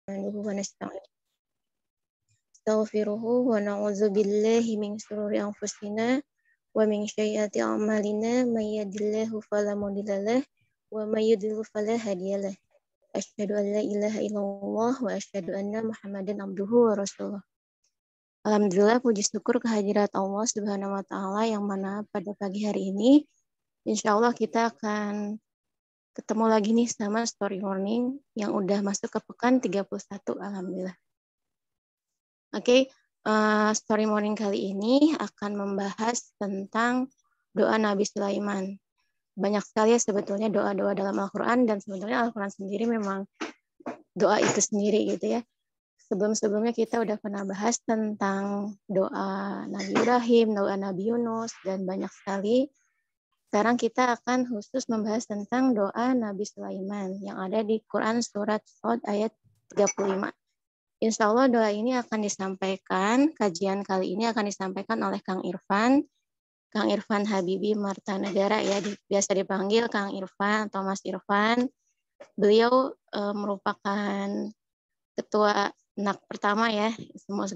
نستعينه ونستغفره ونعوذ بالله من شرور أنفسنا ومن سيئات أعمالنا من يهد الله فلا مضل له ومن يضلل فلا هادي له أشهد أن لا إله إلا الله وأشهد أن محمدا عبده ورسوله. Alhamdulillah, puji syukur kehadirat Allah Subhanahu wa Ta'ala, yang mana pada pagi hari ini insya Allah kita akan ketemu lagi nih sama Story Morning yang udah masuk ke pekan 31. Alhamdulillah. Oke, Story Morning kali ini akan membahas tentang doa Nabi Sulaiman. Banyak sekali ya sebetulnya doa-doa dalam Al-Quran, dan sebetulnya Al-Quran sendiri memang doa itu sendiri gitu ya. Sebelum-sebelumnya kita udah pernah bahas tentang doa Nabi Ibrahim, doa Nabi Yunus, dan banyak sekali. Sekarang kita akan khusus membahas tentang doa Nabi Sulaiman yang ada di Quran Surat Shad ayat 35. Insya Allah doa ini akan disampaikan, kajian kali ini akan disampaikan oleh Kang Irfan Habibi Martanegara, ya, biasa dipanggil Kang Irfan atau Mas Irfan. Beliau merupakan ketua NAK pertama ya.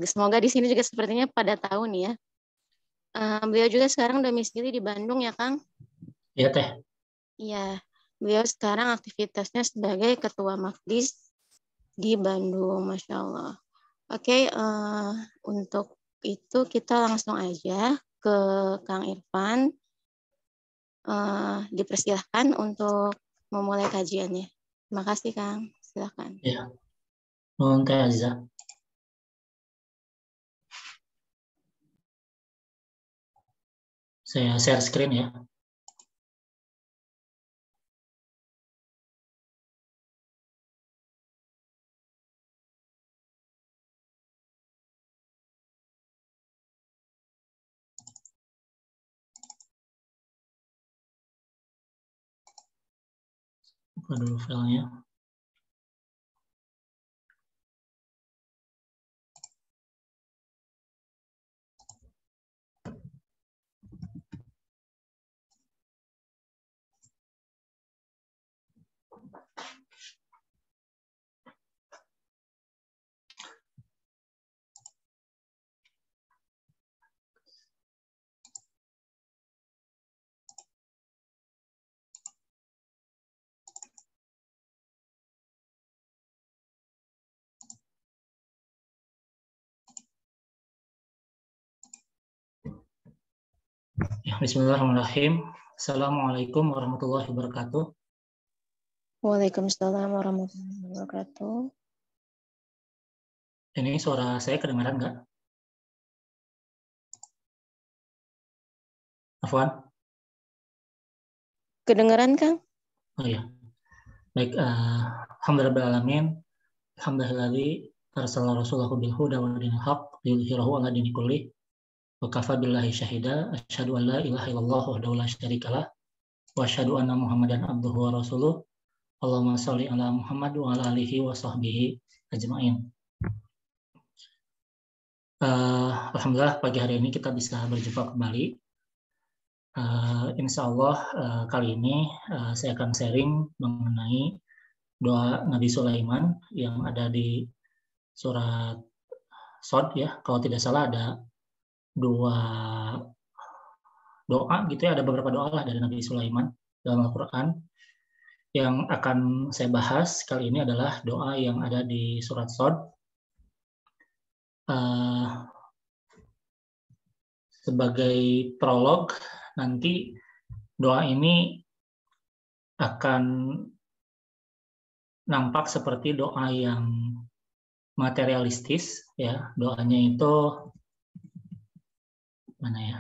Semoga di sini juga sepertinya pada tahu nih ya. Beliau juga sekarang domisili di Bandung ya, Kang? Iya, Teh. Iya, beliau sekarang aktivitasnya sebagai ketua Makdis di Bandung, Masya Allah. Oke, untuk itu kita langsung aja ke Kang Irfan. Dipersilahkan untuk memulai kajiannya. Terima kasih, Kang. Silakan. Ya. Nuhun Teh Aziza. Saya share screen ya. Buka dulu filenya. Ya, bismillahirrahmanirrahim. Assalamualaikum warahmatullahi wabarakatuh. Waalaikumsalam warahmatullahi wabarakatuh. Ini suara saya kedengaran nggak? Afwan? Kedengaran, Kang? Oh ya. Baik, alhamdulillahirrahmanirrahim. Alhamdulillahi arsala rasulahu bil huda wa dinil haq liyudhhirahu 'ala dini kulli. Wa kafa billahi syahida, asyhadu an la ilaha illallah wahdahu la syarikalah wa asyhadu anna Muhammadan abduhu wa rasuluh. Allahumma shalli ala Muhammad wa ala alihi wa sahbihi ajmain. Alhamdulillah pagi hari ini kita bisa berjumpa kembali. Insya Allah kali ini saya akan sharing mengenai doa Nabi Sulaiman yang ada di surat Shad ya. Kalau tidak salah ada 2 doa gitu ya, ada beberapa doa lah dari Nabi Sulaiman dalam Al-Quran. Yang akan saya bahas kali ini adalah doa yang ada di surat Shad. Sebagai prolog, nanti doa ini akan nampak seperti doa yang materialistis ya. Doanya itu mana ya?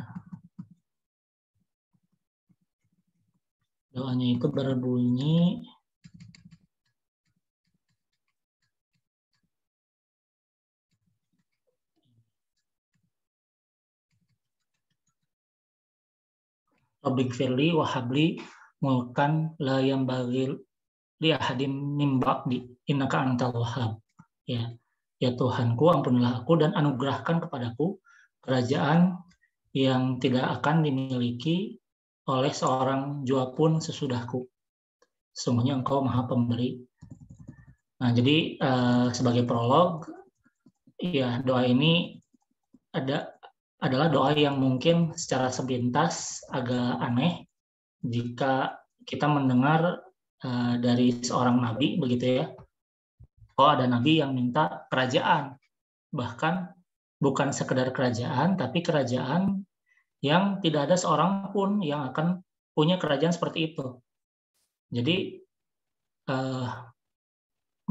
Doanya itu berbunyi Rabbik firli wa habli mulkan la yambaghi li ahadim min ba'di innaka antal wahhab. Ya. Ya Tuhanku, ampunilah aku dan anugerahkan kepadaku kerajaan yang tidak akan dimiliki oleh seorang jua pun sesudahku. Sesungguhnya Engkau Maha Pemberi. Nah, jadi sebagai prolog, ya doa ini adalah doa yang mungkin secara sepintas agak aneh jika kita mendengar dari seorang nabi begitu ya. Oh, ada nabi yang minta kerajaan, bahkan bukan sekedar kerajaan, tapi kerajaan yang tidak ada seorang pun yang akan punya kerajaan seperti itu. Jadi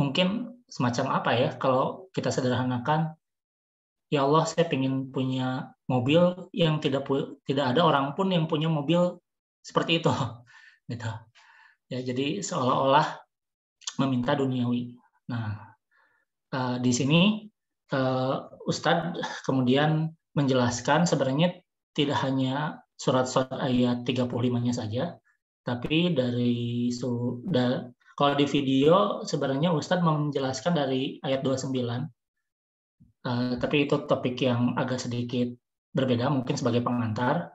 mungkin semacam apa ya, kalau kita sederhanakan, ya Allah, saya ingin punya mobil yang tidak ada orang pun yang punya mobil seperti itu, gitu. Ya, jadi seolah-olah meminta duniawi. Nah, di sini Ustadz kemudian menjelaskan sebenarnya tidak hanya surat-surat ayat 35-nya saja, tapi dari kalau di video sebenarnya Ustadz menjelaskan dari ayat 29. Tapi itu topik yang agak sedikit berbeda, mungkin sebagai pengantar.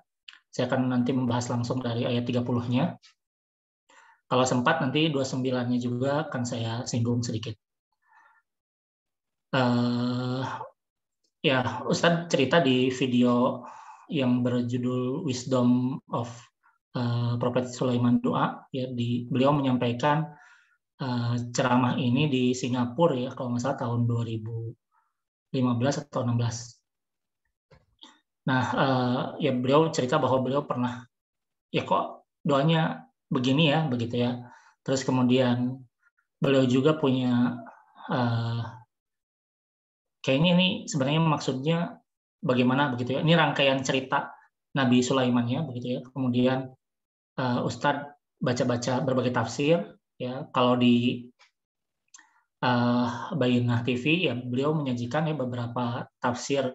Saya akan nanti membahas langsung dari ayat 30-nya. Kalau sempat nanti 29-nya juga akan saya singgung sedikit. Ya, Ustadz cerita di video yang berjudul Wisdom of Prophet Sulaiman Doa, ya, beliau menyampaikan ceramah ini di Singapura ya, kalau nggak salah tahun 2015 atau 16. Nah, ya beliau cerita bahwa beliau pernah, ya kok doanya begini ya, begitu ya. Terus kemudian beliau juga punya, kayaknya ini sebenarnya maksudnya bagaimana begitu ya. Ini rangkaian cerita Nabi Sulaiman ya, begitu ya. Kemudian Ustadz baca-baca berbagai tafsir, ya. Kalau di Bayyinah TV ya beliau menyajikan ya beberapa tafsir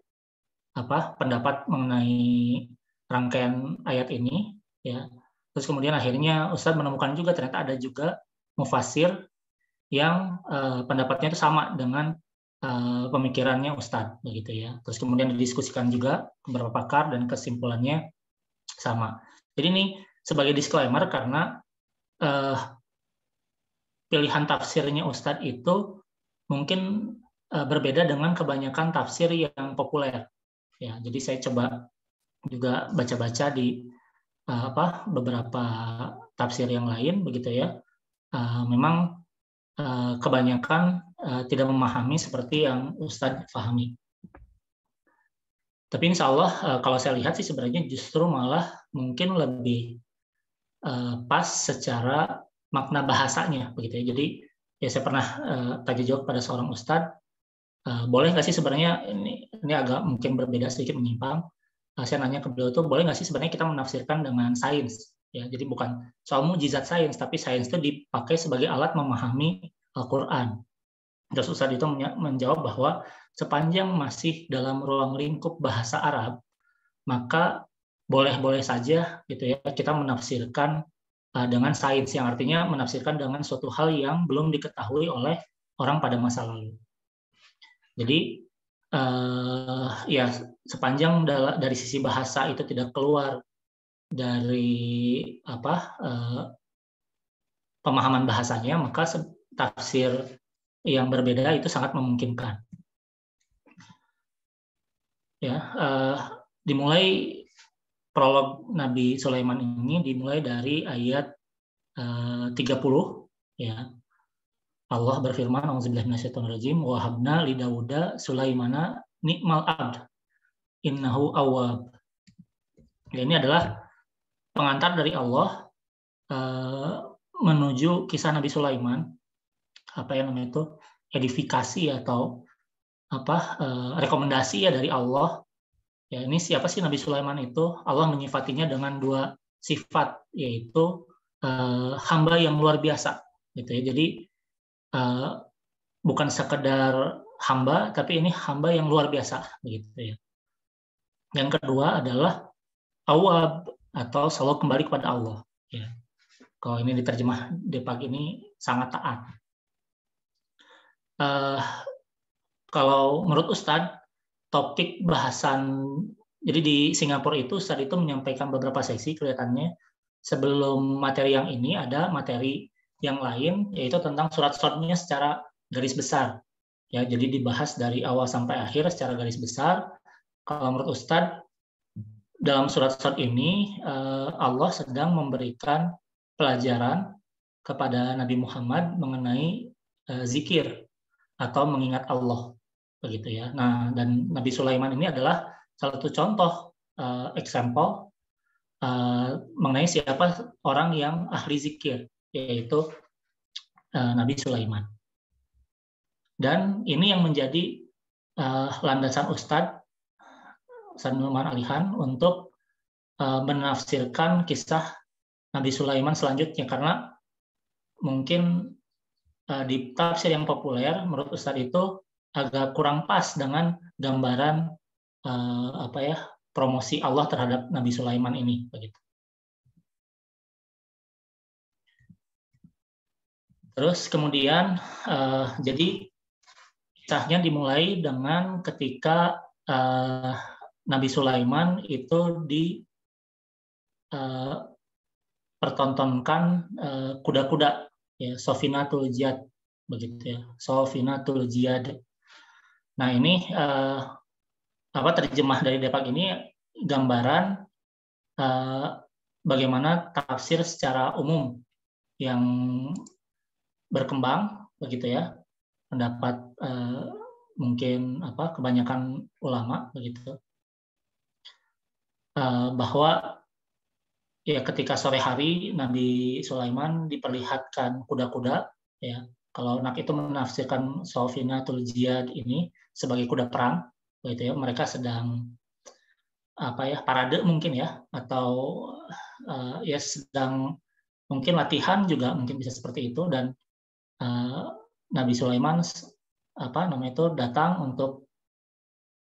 pendapat mengenai rangkaian ayat ini ya. Terus kemudian akhirnya Ustadz menemukan juga ternyata ada juga mufasir yang pendapatnya itu sama dengan pemikirannya Ustadz begitu ya. Terus kemudian didiskusikan juga beberapa pakar dan kesimpulannya sama. Jadi ini sebagai disclaimer karena pilihan tafsirnya Ustadz itu mungkin berbeda dengan kebanyakan tafsir yang populer. Ya, jadi saya coba juga baca-baca di beberapa tafsir yang lain begitu ya. Memang kebanyakan tidak memahami seperti yang Ustadz pahami. Tapi insya Allah kalau saya lihat sih sebenarnya justru malah mungkin lebih pas secara makna bahasanya begitu ya. Jadi ya saya pernah tanya jawab pada seorang Ustadz, boleh nggak sih sebenarnya ini agak mungkin berbeda sedikit menyimpang. Saya nanya ke beliau tuh boleh nggak sih sebenarnya kita menafsirkan dengan sains ya. Jadi bukan soal mukjizat sains, tapi sains itu dipakai sebagai alat memahami Al-Qur'an. Terus Ustadz itu menjawab bahwa sepanjang masih dalam ruang lingkup bahasa Arab, maka boleh-boleh saja gitu ya kita menafsirkan dengan sains, yang artinya menafsirkan dengan suatu hal yang belum diketahui oleh orang pada masa lalu. Jadi ya sepanjang dari sisi bahasa itu tidak keluar dari pemahaman bahasanya, maka tafsir yang berbeda itu sangat memungkinkan. Ya, dimulai prolog Nabi Sulaiman ini dimulai dari ayat 30 ya. Allah berfirman, "Auzubillahi minasyaitonirrajim, wa habna li Dauda Sulaimana ni'mal abd innahu awwab." Ya, ini adalah pengantar dari Allah menuju kisah Nabi Sulaiman, edifikasi atau rekomendasi ya dari Allah. Ya, ini siapa sih Nabi Sulaiman itu? Allah menyifatinya dengan dua sifat, yaitu hamba yang luar biasa gitu ya. Jadi bukan sekedar hamba, tapi ini hamba yang luar biasa begitu ya. Yang kedua adalah awwab atau selalu kembali kepada Allah ya. Kalau ini diterjemah di pagi ini sangat taat. Kalau menurut Ustadz, topik bahasan, jadi di Singapura itu Ustadz itu menyampaikan beberapa sesi kelihatannya. Sebelum materi yang ini ada materi yang lain, yaitu tentang surat-suratnya secara garis besar. Ya, jadi dibahas dari awal sampai akhir secara garis besar. Kalau menurut Ustadz, dalam surat-surat ini Allah sedang memberikan pelajaran kepada Nabi Muhammad mengenai zikir atau mengingat Allah, begitu ya. Nah, dan Nabi Sulaiman ini adalah salah satu contoh example mengenai siapa orang yang ahli zikir, yaitu Nabi Sulaiman. Dan ini yang menjadi landasan Ustadz Numan Alihan untuk menafsirkan kisah Nabi Sulaiman selanjutnya, karena mungkin di tafsir yang populer menurut Ustadz itu agak kurang pas dengan gambaran promosi Allah terhadap Nabi Sulaiman ini, begitu. Terus kemudian jadi kisahnya dimulai dengan ketika Nabi Sulaiman itu dipertontonkan kuda-kuda, ya, Sofinatul Jiyad, begitu ya, Sofinatul Jiyad. Nah, ini terjemah dari Depak ini gambaran bagaimana tafsir secara umum yang berkembang, begitu ya, pendapat mungkin kebanyakan ulama, begitu, bahwa ya ketika sore hari Nabi Sulaiman diperlihatkan kuda-kuda, ya, kalau Nak itu menafsirkan Sofinatul Jiyad ini sebagai kuda perang, begitu ya, mereka sedang parade mungkin ya, atau ya sedang mungkin latihan juga mungkin bisa seperti itu, dan Nabi Sulaiman datang untuk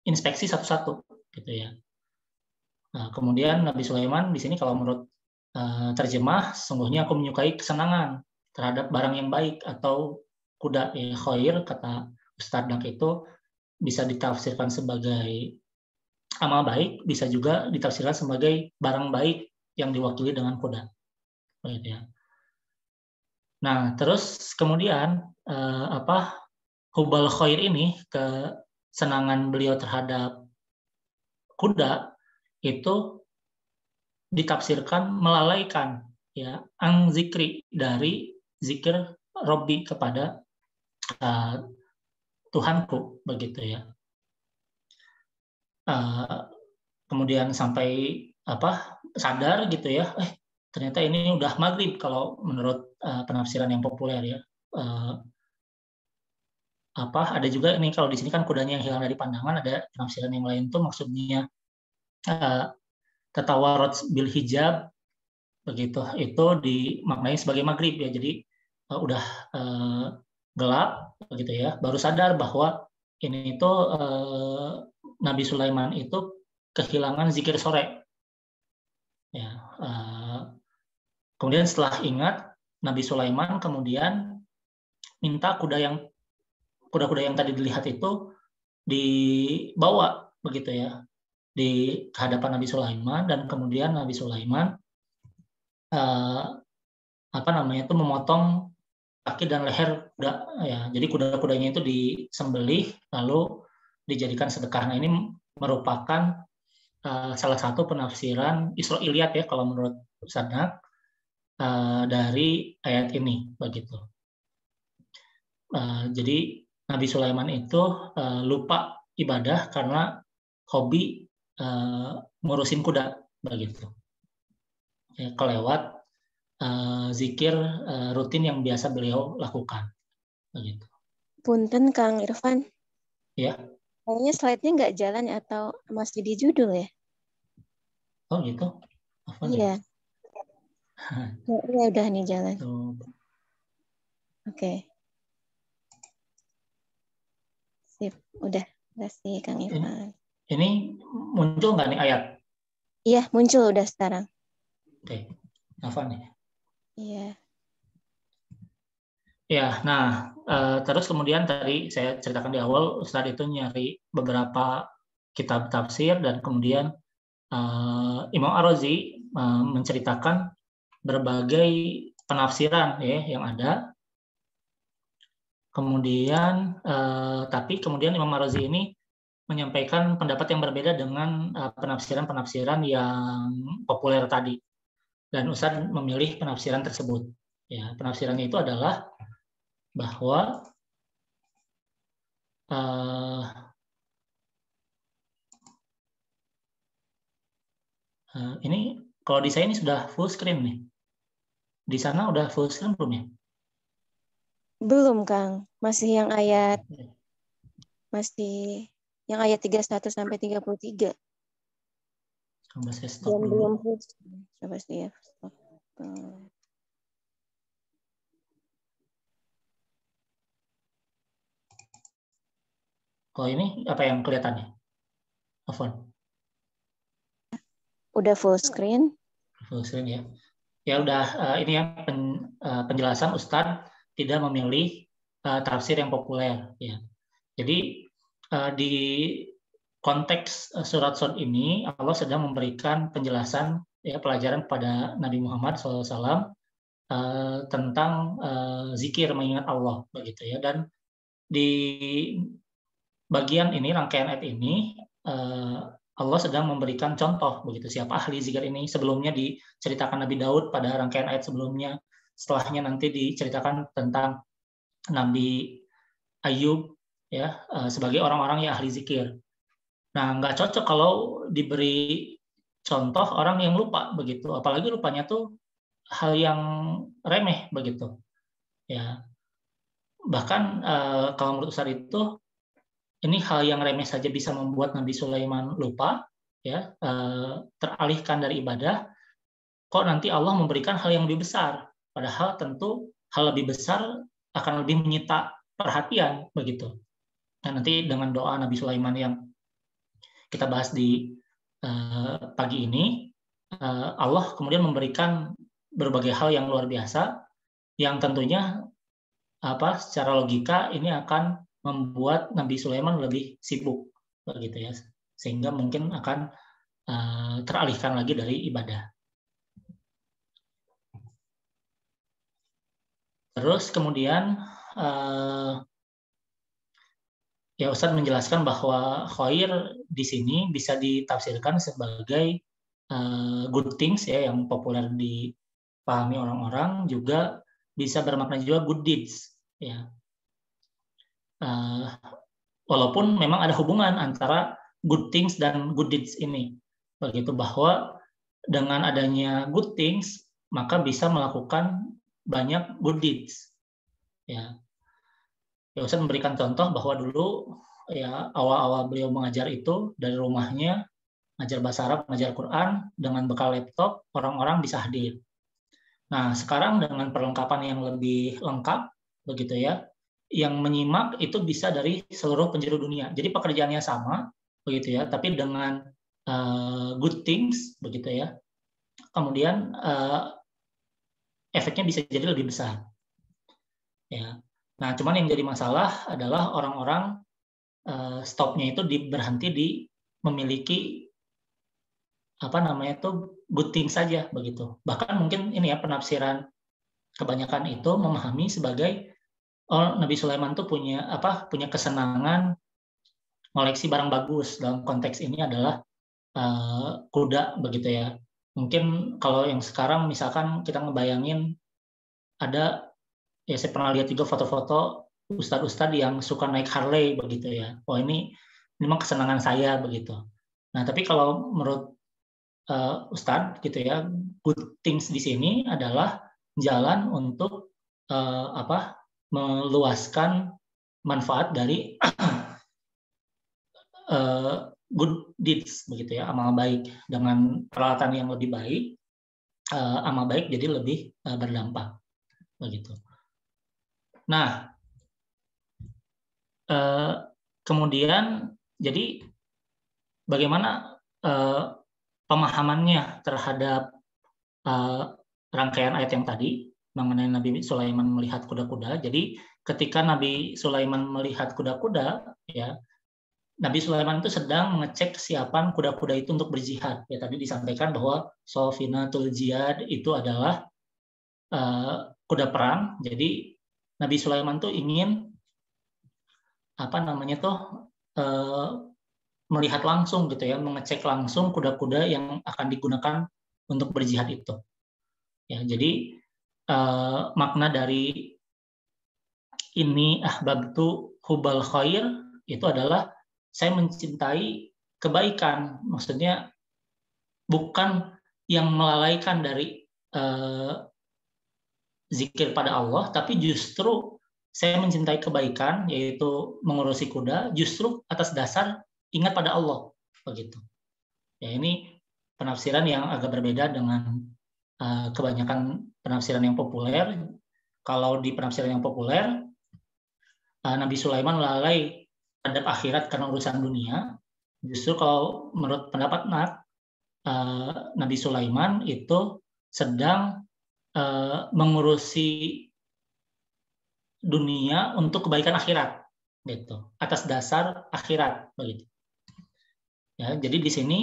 inspeksi satu-satu, gitu ya. Nah, kemudian Nabi Sulaiman di sini kalau menurut terjemah, sungguhnya aku menyukai kesenangan terhadap barang yang baik atau kuda, ya, khair, kata Ustadz Nak itu bisa ditafsirkan sebagai amal baik, bisa juga ditafsirkan sebagai barang baik yang diwakili dengan kuda, begitu ya. Nah, terus kemudian hubal khair ini, kesenangan beliau terhadap kuda itu ditafsirkan melalaikan, ya, ang zikri, dari zikir Robbi kepada Tuhanku, begitu ya. Kemudian sampai sadar gitu ya, ternyata ini udah maghrib kalau menurut penafsiran yang populer ya. Ada juga ini kalau di sini kan kudanya yang hilang dari pandangan, ada penafsiran yang lain tuh maksudnya tatawarat bil hijab, begitu, itu dimaknai sebagai maghrib ya. Jadi udah gelap, begitu ya, baru sadar bahwa ini itu Nabi Sulaiman itu kehilangan zikir sore. Ya, kemudian setelah ingat, Nabi Sulaiman kemudian minta kuda-kuda yang tadi dilihat itu dibawa, begitu ya, di hadapan Nabi Sulaiman, dan kemudian Nabi Sulaiman itu memotong kaki dan leher kuda, ya. Jadi kuda-kudanya itu disembelih lalu dijadikan sedekah. Nah, ini merupakan salah satu penafsiran Israiliyat ya kalau menurut Ustadz Nak dari ayat ini, begitu. Jadi Nabi Sulaiman itu lupa ibadah karena hobi ngurusin kuda, begitu. Ya, kelewat zikir rutin yang biasa beliau lakukan, begitu. Punten Kang Irfan. Ya. Kayaknya slide-nya nggak jalan atau masih di judul ya? Oh gitu? Iya. Ya udah nih jalan. Oke. Sip, udah. Kasih Kang Irfan. Ini muncul nggak nih ayat? Iya, muncul udah sekarang. Oke. Apa nih? Iya. Ya, nah terus kemudian tadi saya ceritakan di awal, Ustadz itu nyari beberapa kitab tafsir, dan kemudian Imam Ar-Razi menceritakan berbagai penafsiran ya yang ada. Kemudian tapi kemudian Imam Ar-Razi ini menyampaikan pendapat yang berbeda dengan penafsiran-penafsiran yang populer tadi. Dan Ustadz memilih penafsiran tersebut. Ya, penafsirannya itu adalah bahwa ini kalau di saya ini sudah full screen nih. Di sana udah full screen belum ya? Belum, Kang. Masih yang ayat 31 sampai 33. Coba saya stop Dan dulu. belum full screen. Coba saya stop. Kalau ini apa yang kelihatannya? Afwan. Udah full screen? Full screen ya. Ya udah, ini ya penjelasan Ustadz tidak memilih tafsir yang populer. Ya. Jadi di konteks surat-surat ini Allah sedang memberikan penjelasan ya pelajaran kepada Nabi Muhammad SAW tentang zikir mengingat Allah begitu ya. Dan di bagian ini rangkaian ayat ini Allah sedang memberikan contoh begitu siapa ahli zikir ini. Sebelumnya diceritakan Nabi Daud pada rangkaian ayat sebelumnya, setelahnya nanti diceritakan tentang Nabi Ayub ya sebagai orang-orang yang ahli zikir. Nah, nggak cocok kalau diberi contoh orang yang lupa begitu, apalagi lupanya tuh hal yang remeh begitu. Ya, bahkan kalau menurut Ustaz itu ini hal yang remeh saja bisa membuat Nabi Sulaiman lupa, ya teralihkan dari ibadah. Kok nanti Allah memberikan hal yang lebih besar? Padahal tentu hal lebih besar akan lebih menyita perhatian begitu. Nah, nanti dengan doa Nabi Sulaiman yang kita bahas di pagi ini, Allah kemudian memberikan berbagai hal yang luar biasa yang tentunya secara logika ini akan membuat Nabi Sulaiman lebih sibuk begitu ya, sehingga mungkin akan teralihkan lagi dari ibadah. Terus kemudian ya Ustadz menjelaskan bahwa khair di sini bisa ditafsirkan sebagai good things ya yang populer dipahami orang-orang, juga bisa bermakna juga good deeds ya. Walaupun memang ada hubungan antara good things dan good deeds ini, begitu bahwa dengan adanya good things maka bisa melakukan banyak good deeds ya. Ya Ustaz memberikan contoh bahwa dulu ya awal-awal beliau mengajar itu dari rumahnya ngajar bahasa Arab, ngajar Quran dengan bekal laptop, orang-orang bisa hadir. Nah, sekarang dengan perlengkapan yang lebih lengkap begitu ya, yang menyimak itu bisa dari seluruh penjuru dunia. Jadi pekerjaannya sama begitu ya, tapi dengan good things begitu ya. Kemudian efeknya bisa jadi lebih besar. Ya. Nah, cuman yang jadi masalah adalah orang-orang stopnya itu berhenti di memiliki good things saja begitu. Bahkan mungkin ini ya penafsiran kebanyakan itu memahami sebagai Nabi Sulaiman tuh punya kesenangan koleksi barang bagus. Dalam konteks ini adalah kuda begitu ya. Mungkin kalau yang sekarang misalkan kita ngebayangin ada ya saya pernah lihat juga foto-foto ustadz-ustadz yang suka naik Harley begitu ya. Oh ini memang kesenangan saya begitu. Nah tapi kalau menurut ustadz gitu ya, good things di sini adalah jalan untuk meluaskan manfaat dari good deeds begitu ya, amal baik dengan peralatan yang lebih baik, amal baik jadi lebih berdampak begitu. Nah, kemudian jadi bagaimana pemahamannya terhadap rangkaian ayat yang tadi mengenai Nabi Sulaiman melihat kuda-kuda. Jadi ketika Nabi Sulaiman melihat kuda-kuda, ya Nabi Sulaiman itu sedang mengecek kesiapan kuda-kuda itu untuk berjihad. Ya tadi disampaikan bahwa Sofinatul Jihad itu adalah kuda perang. Jadi Nabi Sulaiman itu ingin melihat langsung gitu ya, mengecek langsung kuda-kuda yang akan digunakan untuk berjihad itu. Ya, jadi makna dari ini ahbabtu hubal khair itu adalah saya mencintai kebaikan, maksudnya bukan yang melalaikan dari zikir pada Allah, tapi justru saya mencintai kebaikan, yaitu mengurusi kuda, justru atas dasar ingat pada Allah, begitu. Ya, ini penafsiran yang agak berbeda dengan kebanyakan penafsiran yang populer. Kalau di penafsiran yang populer, Nabi Sulaiman lalai terhadap akhirat karena urusan dunia. Justru kalau menurut pendapat Nabi Sulaiman itu sedang mengurusi dunia untuk kebaikan akhirat, gitu, atas dasar akhirat, begitu. Ya, jadi di sini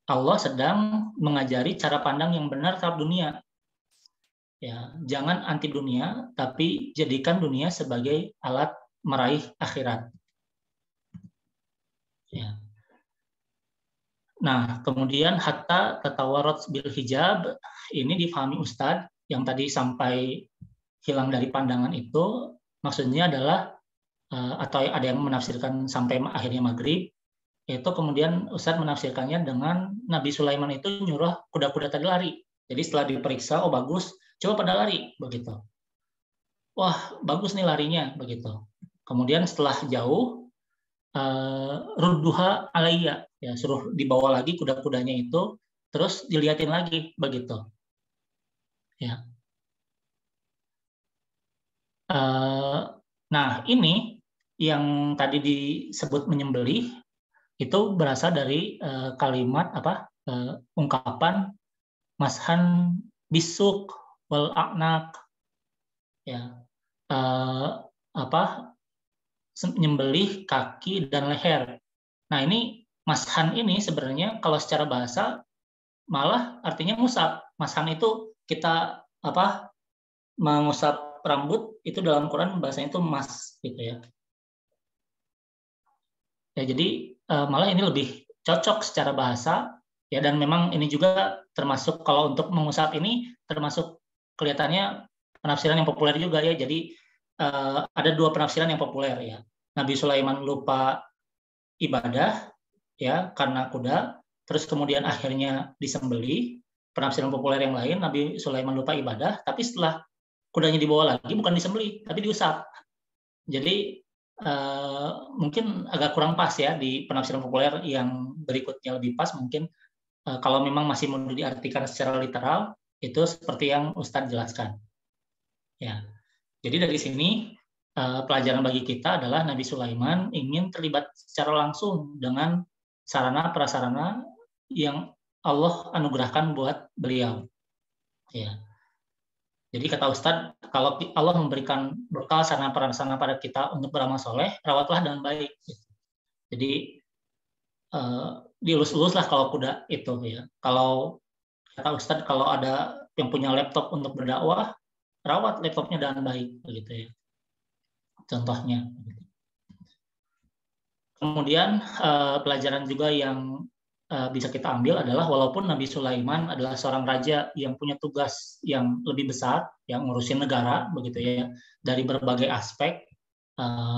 Allah sedang mengajari cara pandang yang benar terhadap dunia. Ya, jangan anti dunia, tapi jadikan dunia sebagai alat meraih akhirat. Ya. Nah, kemudian hatta tatawarat bil hijab, ini difahami Ustadz yang tadi sampai hilang dari pandangan itu, maksudnya adalah atau ada yang menafsirkan sampai akhirnya maghrib, itu kemudian Ustadz menafsirkannya dengan Nabi Sulaiman itu nyuruh kuda-kuda tadi lari. Jadi setelah diperiksa, oh bagus, coba pada lari, begitu. Wah, bagus nih larinya, begitu. Kemudian setelah jauh, rudduha alayya, ya, suruh dibawa lagi kuda-kudanya itu, terus dilihatin lagi, begitu. Ya. Nah, ini yang tadi disebut menyembelih itu berasal dari kalimat ungkapan mashan bisuk wal a'naq, ya, menyembelih kaki dan leher. Nah, ini mashan ini sebenarnya kalau secara bahasa malah artinya musab. Mashan itu kita mengusap rambut, itu dalam Quran bahasanya itu mas, gitu ya. Ya, jadi malah ini lebih cocok secara bahasa, ya, dan memang ini juga termasuk kalau untuk mengusap ini termasuk kelihatannya penafsiran yang populer juga ya. Jadi ada dua penafsiran yang populer ya. Nabi Sulaiman lupa ibadah ya karena kuda, terus kemudian akhirnya disembelih. Penafsiran populer yang lain, Nabi Sulaiman lupa ibadah, tapi setelah kudanya dibawa lagi bukan disembelih tapi diusap. Jadi mungkin agak kurang pas ya di penafsiran populer, yang berikutnya lebih pas mungkin kalau memang masih mau diartikan secara literal itu seperti yang Ustadz jelaskan. Ya. Jadi dari sini pelajaran bagi kita adalah Nabi Sulaiman ingin terlibat secara langsung dengan sarana prasarana yang Allah anugerahkan buat beliau. Ya. Jadi kata Ustadz, kalau Allah memberikan bekal sarana prasarana pada kita untuk beramal soleh, rawatlah dengan baik. Jadi dielus-elus lah kalau kuda itu ya. Kalau kata Ustadz, kalau ada yang punya laptop untuk berdakwah, rawat laptopnya dengan baik, begitu ya. Contohnya. Kemudian pelajaran juga yang bisa kita ambil adalah walaupun Nabi Sulaiman adalah seorang raja yang punya tugas yang lebih besar, yang ngurusin negara, begitu ya, dari berbagai aspek,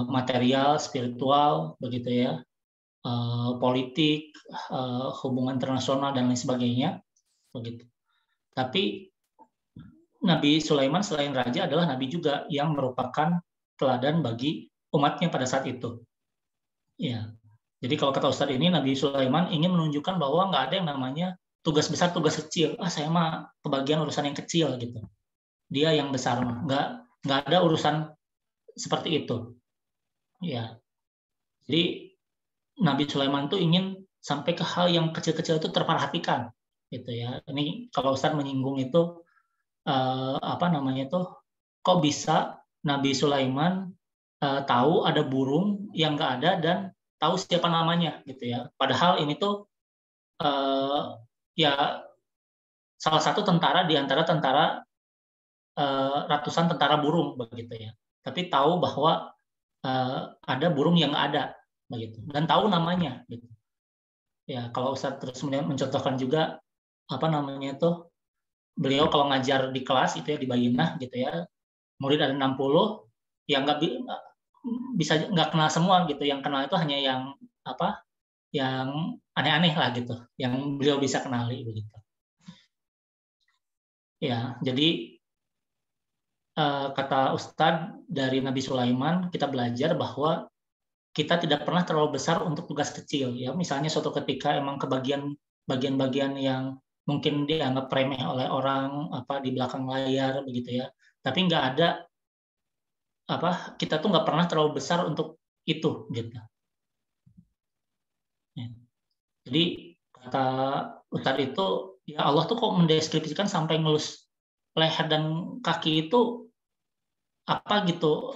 material, spiritual, begitu ya, politik, hubungan internasional dan lain sebagainya, begitu. Tapi Nabi Sulaiman selain raja adalah nabi juga yang merupakan teladan bagi umatnya pada saat itu. Ya. Jadi kalau kata Ustadz ini, Nabi Sulaiman ingin menunjukkan bahwa nggak ada yang namanya tugas besar, tugas kecil. Saya mah kebagian urusan yang kecil gitu. Dia yang besar mah nggak ada urusan seperti itu. Ya. Jadi Nabi Sulaiman itu ingin sampai ke hal yang kecil-kecil itu terperhatikan, gitu ya. Ini kalau Ustadz menyinggung itu kok bisa Nabi Sulaiman tahu ada burung yang nggak ada dan tahu siapa namanya, gitu ya. Padahal ini tuh ya salah satu tentara di antara ratusan tentara burung, begitu ya. Tapi tahu bahwa ada burung yang nggak ada begitu dan tahu namanya gitu. Ya kalau Ustadz terus mencontohkan juga apa namanya itu, beliau kalau ngajar di kelas itu ya di Bayinah gitu ya, murid ada 60 yang bisa nggak kenal semua gitu, yang kenal itu hanya yang apa, yang aneh-aneh lah gitu, yang beliau bisa kenali begitu. Ya, jadi kata Ustadz dari Nabi Sulaiman kita belajar bahwa kita tidak pernah terlalu besar untuk tugas kecil ya. Misalnya suatu ketika emang kebagian bagian-bagian yang mungkin dianggap remeh oleh orang apa di belakang layar begitu ya. Tapi nggak ada apa, kita tuh nggak pernah terlalu besar untuk itu gitu. Ya. Jadi kata Ustadz itu ya Allah tuh kok mendeskripsikan sampai ngelus leher dan kaki itu apa gitu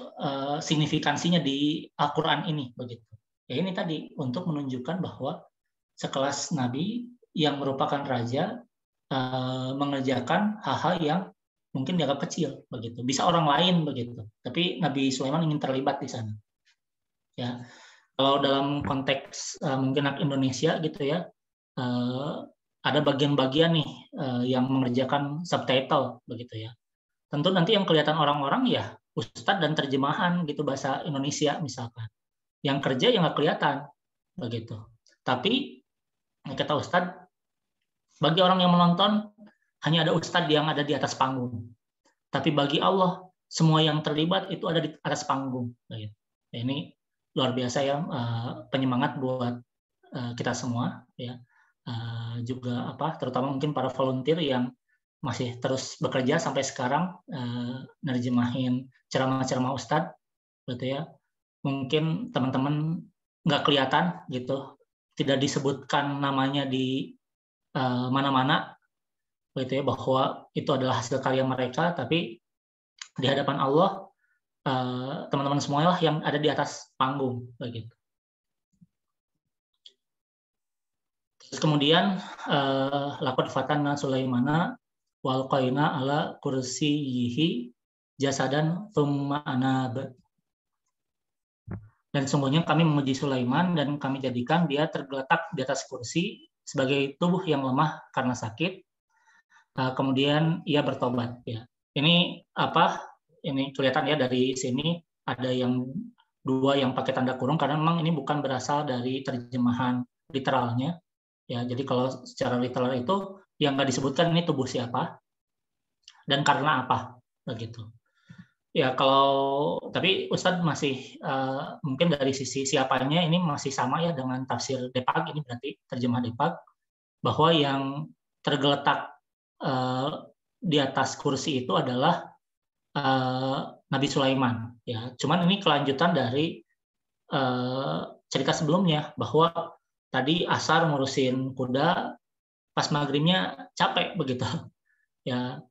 signifikansinya di Al-Quran ini begitu. Ya ini tadi untuk menunjukkan bahwa sekelas nabi yang merupakan raja mengerjakan hal-hal yang mungkin dianggap kecil begitu. Bisa orang lain begitu. Tapi Nabi Sulaiman ingin terlibat di sana. Ya. Kalau dalam konteks mungkin anak Indonesia gitu ya, ada bagian-bagian nih yang mengerjakan subtitle begitu ya. Tentu nanti yang kelihatan orang-orang ya ustadz dan terjemahan gitu bahasa Indonesia misalkan. Yang kerja yang nggak kelihatan begitu. Tapi kata ustadz, bagi orang yang menonton hanya ada ustadz yang ada di atas panggung. Tapi bagi Allah semua yang terlibat itu ada di atas panggung. Begitu. Ya, ini luar biasa ya penyemangat buat kita semua ya. Juga apa terutama mungkin para volunteer yang masih terus bekerja sampai sekarang nerjemahin ceramah-ceramah Ustadz gitu ya. Mungkin teman-teman nggak kelihatan gitu, tidak disebutkan namanya di mana-mana gitu ya, bahwa itu adalah hasil karya mereka, tapi di hadapan Allah teman-teman semuanya lah yang ada di atas panggung begitu. Terus kemudian laqad fatanna Sulaimana walqaina ala kursiyihi jasadan tsumma anab. Dan sungguhnya kami memuji Sulaiman dan kami jadikan dia tergeletak di atas kursi sebagai tubuh yang lemah karena sakit. Kemudian ia bertobat ya. Ini apa? Ini kelihatan ya dari sini ada yang dua yang pakai tanda kurung karena memang ini bukan berasal dari terjemahan literalnya. Ya, jadi kalau secara literal itu yang nggak disebutkan ini tubuh siapa dan karena apa begitu. Ya kalau tapi Ustadz masih mungkin dari sisi siapanya ini masih sama ya dengan tafsir Depag, ini berarti terjemah Depag, bahwa yang tergeletak di atas kursi itu adalah Nabi Sulaiman. Ya, cuman ini kelanjutan dari cerita sebelumnya bahwa tadi asar ngurusin kuda, pas maghribnya capek begitu, ya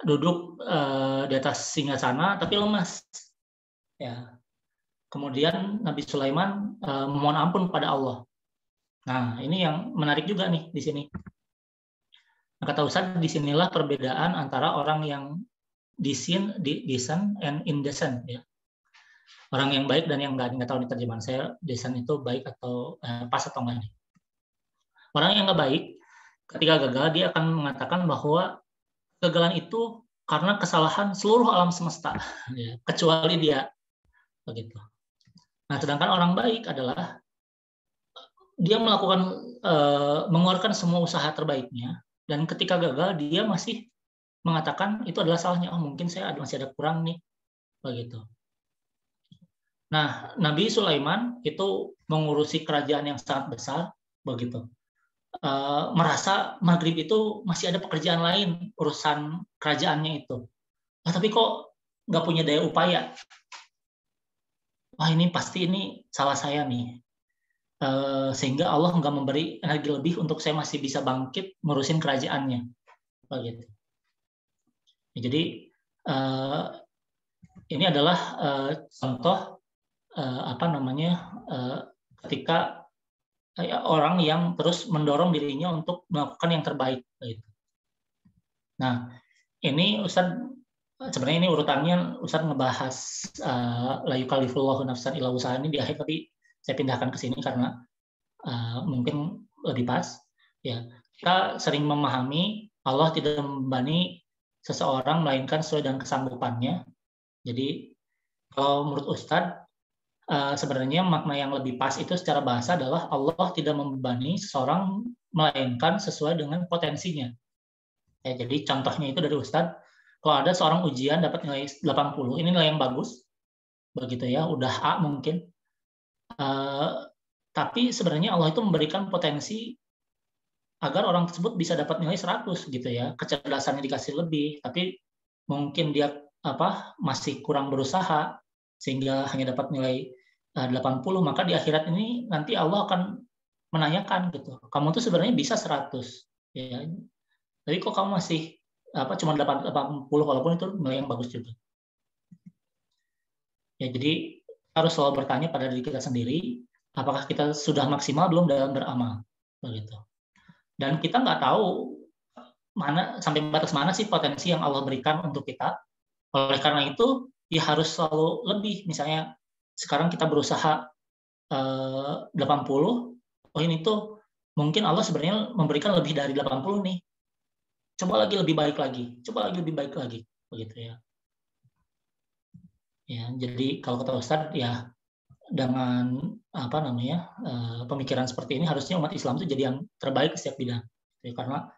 duduk di atas singgasana tapi lemas. Ya. Kemudian Nabi Sulaiman memohon ampun pada Allah. Nah, ini yang menarik juga nih di sini. Nah, kata Ustaz, disinilah perbedaan antara orang yang decent and indecent ya. Orang yang baik dan yang nggak tahu nih terjemahan saya, decent itu baik atau pas atau enggak nih. Orang yang nggak baik ketika gagal dia akan mengatakan bahwa kegagalan itu karena kesalahan seluruh alam semesta, ya, kecuali dia, begitu. Nah, sedangkan orang baik adalah dia mengeluarkan semua usaha terbaiknya, dan ketika gagal dia masih mengatakan itu adalah salahnya. Oh, mungkin saya masih ada kurang nih, begitu. Nah, Nabi Sulaiman itu mengurusi kerajaan yang sangat besar, begitu. Merasa maghrib itu masih ada pekerjaan lain, urusan kerajaannya itu. Tapi kok nggak punya daya upaya? Wah, ini pasti ini salah saya nih. Sehingga Allah nggak memberi energi lebih untuk saya masih bisa bangkit ngurusin kerajaannya. Begitu. Jadi ini adalah contoh ketika orang yang terus mendorong dirinya untuk melakukan yang terbaik. Gitu. Nah, ini Ustadz sebenarnya ini urutannya Ustaz ngebahas la yukallifullahu nafsan illa wus'aha ini di akhir, tapi saya pindahkan ke sini karena mungkin lebih pas. Ya, kita sering memahami Allah tidak membebani seseorang melainkan sesuai dengan kesanggupannya. Jadi kalau menurut Ustadz, sebenarnya makna yang lebih pas itu secara bahasa adalah Allah tidak membebani seseorang melainkan sesuai dengan potensinya. Ya, jadi contohnya itu dari Ustadz, kalau ada seorang ujian dapat nilai 80, ini nilai yang bagus, begitu ya, udah A mungkin. Tapi sebenarnya Allah itu memberikan potensi agar orang tersebut bisa dapat nilai 100 gitu ya, kecerdasannya dikasih lebih, tapi mungkin dia masih kurang berusaha sehingga hanya dapat nilai 80, maka di akhirat ini nanti Allah akan menanyakan gitu, kamu tuh sebenarnya bisa 100 ya, tapi kok kamu masih cuma 80 walaupun itu nilai yang bagus juga. Ya, jadi harus selalu bertanya pada diri kita sendiri, apakah kita sudah maksimal belum dalam beramal, begitu. Dan kita nggak tahu sampai batas mana sih potensi yang Allah berikan untuk kita. Oleh karena itu, ya harus selalu lebih. Misalnya sekarang kita berusaha 80, ini tuh mungkin Allah sebenarnya memberikan lebih dari 80 nih. Coba lagi lebih baik lagi, begitu ya. Ya, jadi kalau kata Ustadz ya, dengan pemikiran seperti ini harusnya umat Islam itu jadi yang terbaik setiap bidang. Ya, karena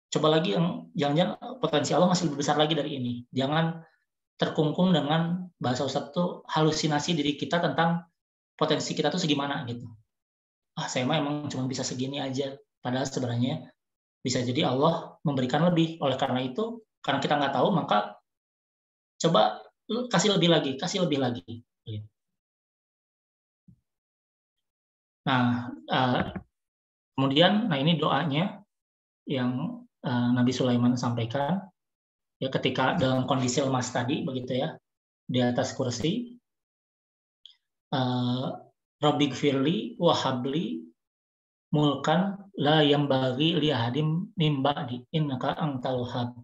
coba lagi yang jangan-jangan potensi Allah masih lebih besar lagi dari ini. Jangan terkungkung dengan bahasa Ustadz tuh halusinasi diri kita tentang potensi kita tuh segimana gitu. Saya mah emang cuma bisa segini aja. Padahal sebenarnya bisa jadi Allah memberikan lebih. Oleh karena itu, karena kita nggak tahu, maka coba kasih lebih lagi. Nah, kemudian, ini doanya yang Nabi Sulaiman sampaikan, ya ketika dalam kondisi lemas tadi, begitu ya, di atas kursi, Rabbi gfirli wahabli mulkan la yambaghi li ahadim min ba'di innaka antal wahhab.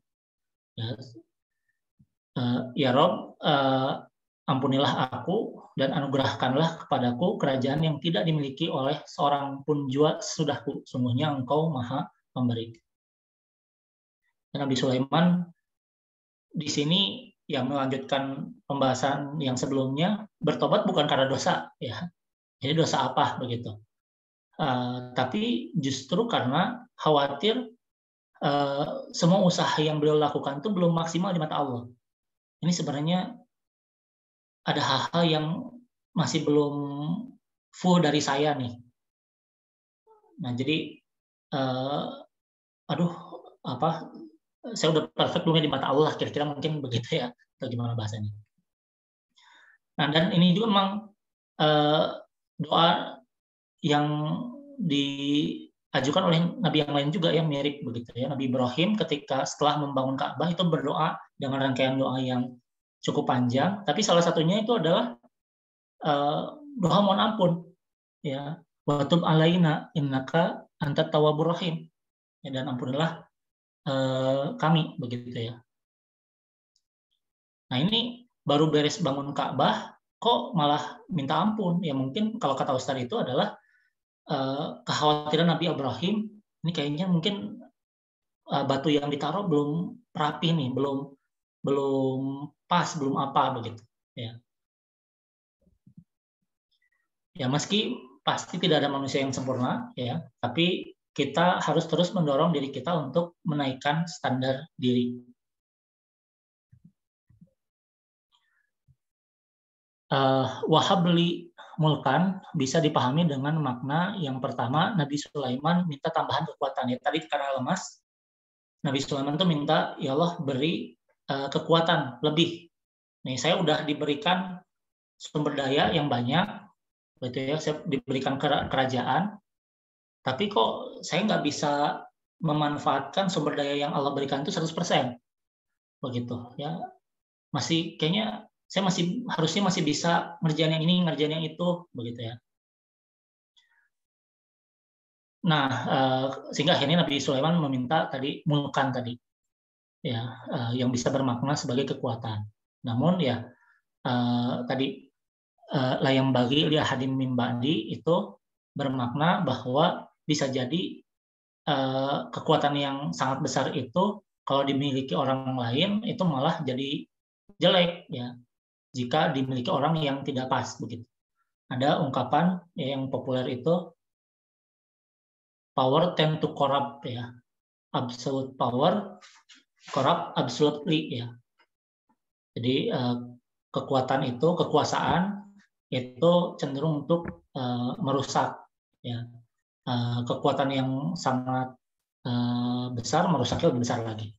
Ya Rob, ampunilah aku dan anugerahkanlah kepadaku kerajaan yang tidak dimiliki oleh seorang pun jua sesudahku. Sungguhnya Engkau Maha Pemberi. Dan Nabi Sulaiman di sini yang melanjutkan pembahasan yang sebelumnya, bertobat bukan karena dosa, ya. Jadi dosa apa begitu? Tapi justru karena khawatir semua usaha yang beliau lakukan itu belum maksimal di mata Allah. Ini sebenarnya ada hal-hal yang masih belum full dari saya nih. Nah, jadi saya udah perfect belum di mata Allah, kira-kira mungkin begitu ya, atau gimana bahasanya. Nah, dan ini juga memang doa yang diajukan oleh Nabi yang lain juga yang mirip begitu ya. Nabi Ibrahim ketika setelah membangun Ka'bah itu berdoa dengan rangkaian doa yang cukup panjang, tapi salah satunya itu adalah doa mohon ampun, ya. Wa tub alaina innaka antat tawwabur rahim. Ya, dan ampunilah kami, begitu ya. Nah, ini baru beres bangun Ka'bah kok malah minta ampun. Ya mungkin kalau kata Ustaz itu adalah kekhawatiran Nabi Ibrahim ini kayaknya mungkin batu yang ditaruh belum rapi nih, belum pas, belum apa begitu ya. Ya meski pasti tidak ada manusia yang sempurna ya, tapi kita harus terus mendorong diri kita untuk menaikkan standar diri. Wahabli mulkan bisa dipahami dengan makna yang pertama, Nabi Sulaiman minta tambahan kekuatan. Ya, tadi karena lemas, Nabi Sulaiman tuh minta, ya Allah beri kekuatan lebih. Nih, saya udah diberikan sumber daya yang banyak, gitu ya, saya diberikan kerajaan, tapi kok saya nggak bisa memanfaatkan sumber daya yang Allah berikan itu 100%, begitu ya. Masih kayaknya saya harusnya masih bisa ngerjain yang ini, ngerjain yang itu, begitu ya. Nah, sehingga akhirnya Nabi Sulaiman meminta tadi mulkan tadi. ya, yang bisa bermakna sebagai kekuatan. Namun ya tadi la yanbaghi li ahadin min ba'di itu bermakna bahwa bisa jadi kekuatan yang sangat besar itu kalau dimiliki orang lain itu malah jadi jelek ya jika dimiliki orang yang tidak pas begitu. Ada ungkapan yang populer itu power tend to corrupt ya. Absolute power corrupt absolutely ya. Jadi kekuatan itu, kekuasaan itu cenderung untuk merusak ya. Kekuatan yang sangat besar merusaknya lebih besar lagi.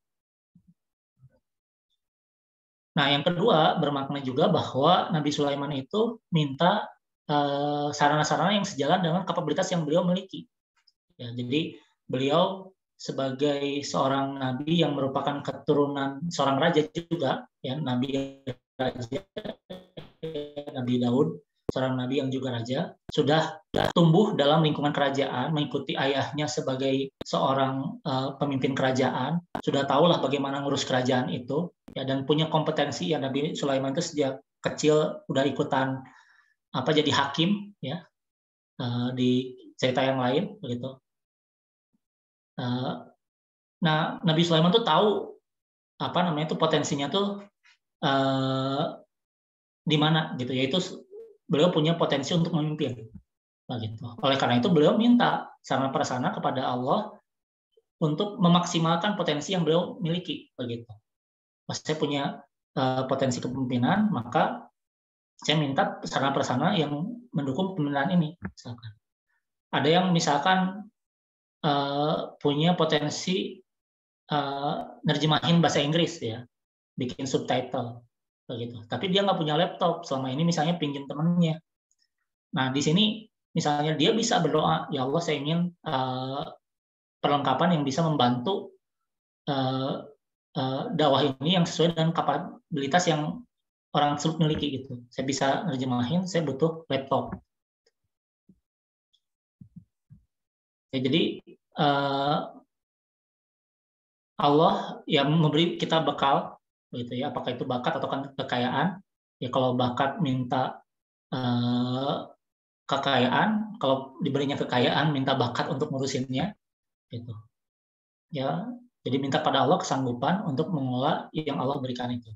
Nah, yang kedua bermakna juga bahwa Nabi Sulaiman itu minta sarana-sarana yang sejalan dengan kapabilitas yang beliau miliki. Ya, jadi beliau sebagai seorang nabi yang merupakan keturunan seorang raja juga, ya Nabi Raja Nabi Daud, seorang nabi yang juga raja, sudah tumbuh dalam lingkungan kerajaan, mengikuti ayahnya sebagai seorang pemimpin kerajaan, sudah tahulah bagaimana ngurus kerajaan itu, ya dan punya kompetensi ya. Nabi Sulaiman itu sejak kecil udah ikutan jadi hakim ya di cerita yang lain begitu. Nah, Nabi Sulaiman tuh tahu potensinya tuh di mana gitu, yaitu beliau punya potensi untuk memimpin gitu. Oleh karena itu beliau minta sarana prasarana kepada Allah untuk memaksimalkan potensi yang beliau miliki begitu. Pas saya punya potensi kepemimpinan, maka saya minta sarana prasarana yang mendukung kepemimpinan ini. Misalkan ada yang misalkan punya potensi nerjemahin bahasa Inggris ya, bikin subtitle begitu. Tapi dia nggak punya laptop, selama ini misalnya pinjam temannya. Nah, di sini misalnya dia bisa berdoa, ya Allah saya ingin perlengkapan yang bisa membantu dakwah ini yang sesuai dengan kapabilitas yang orang tersebut miliki gitu. Saya bisa nerjemahin, saya butuh laptop. Ya, jadi Allah yang memberi kita bekal gitu ya, apakah itu bakat atau kekayaan. Ya kalau bakat minta kekayaan, kalau diberinya kekayaan minta bakat untuk ngurusinnya gitu. Ya, jadi minta pada Allah kesanggupan untuk mengelola yang Allah berikan itu.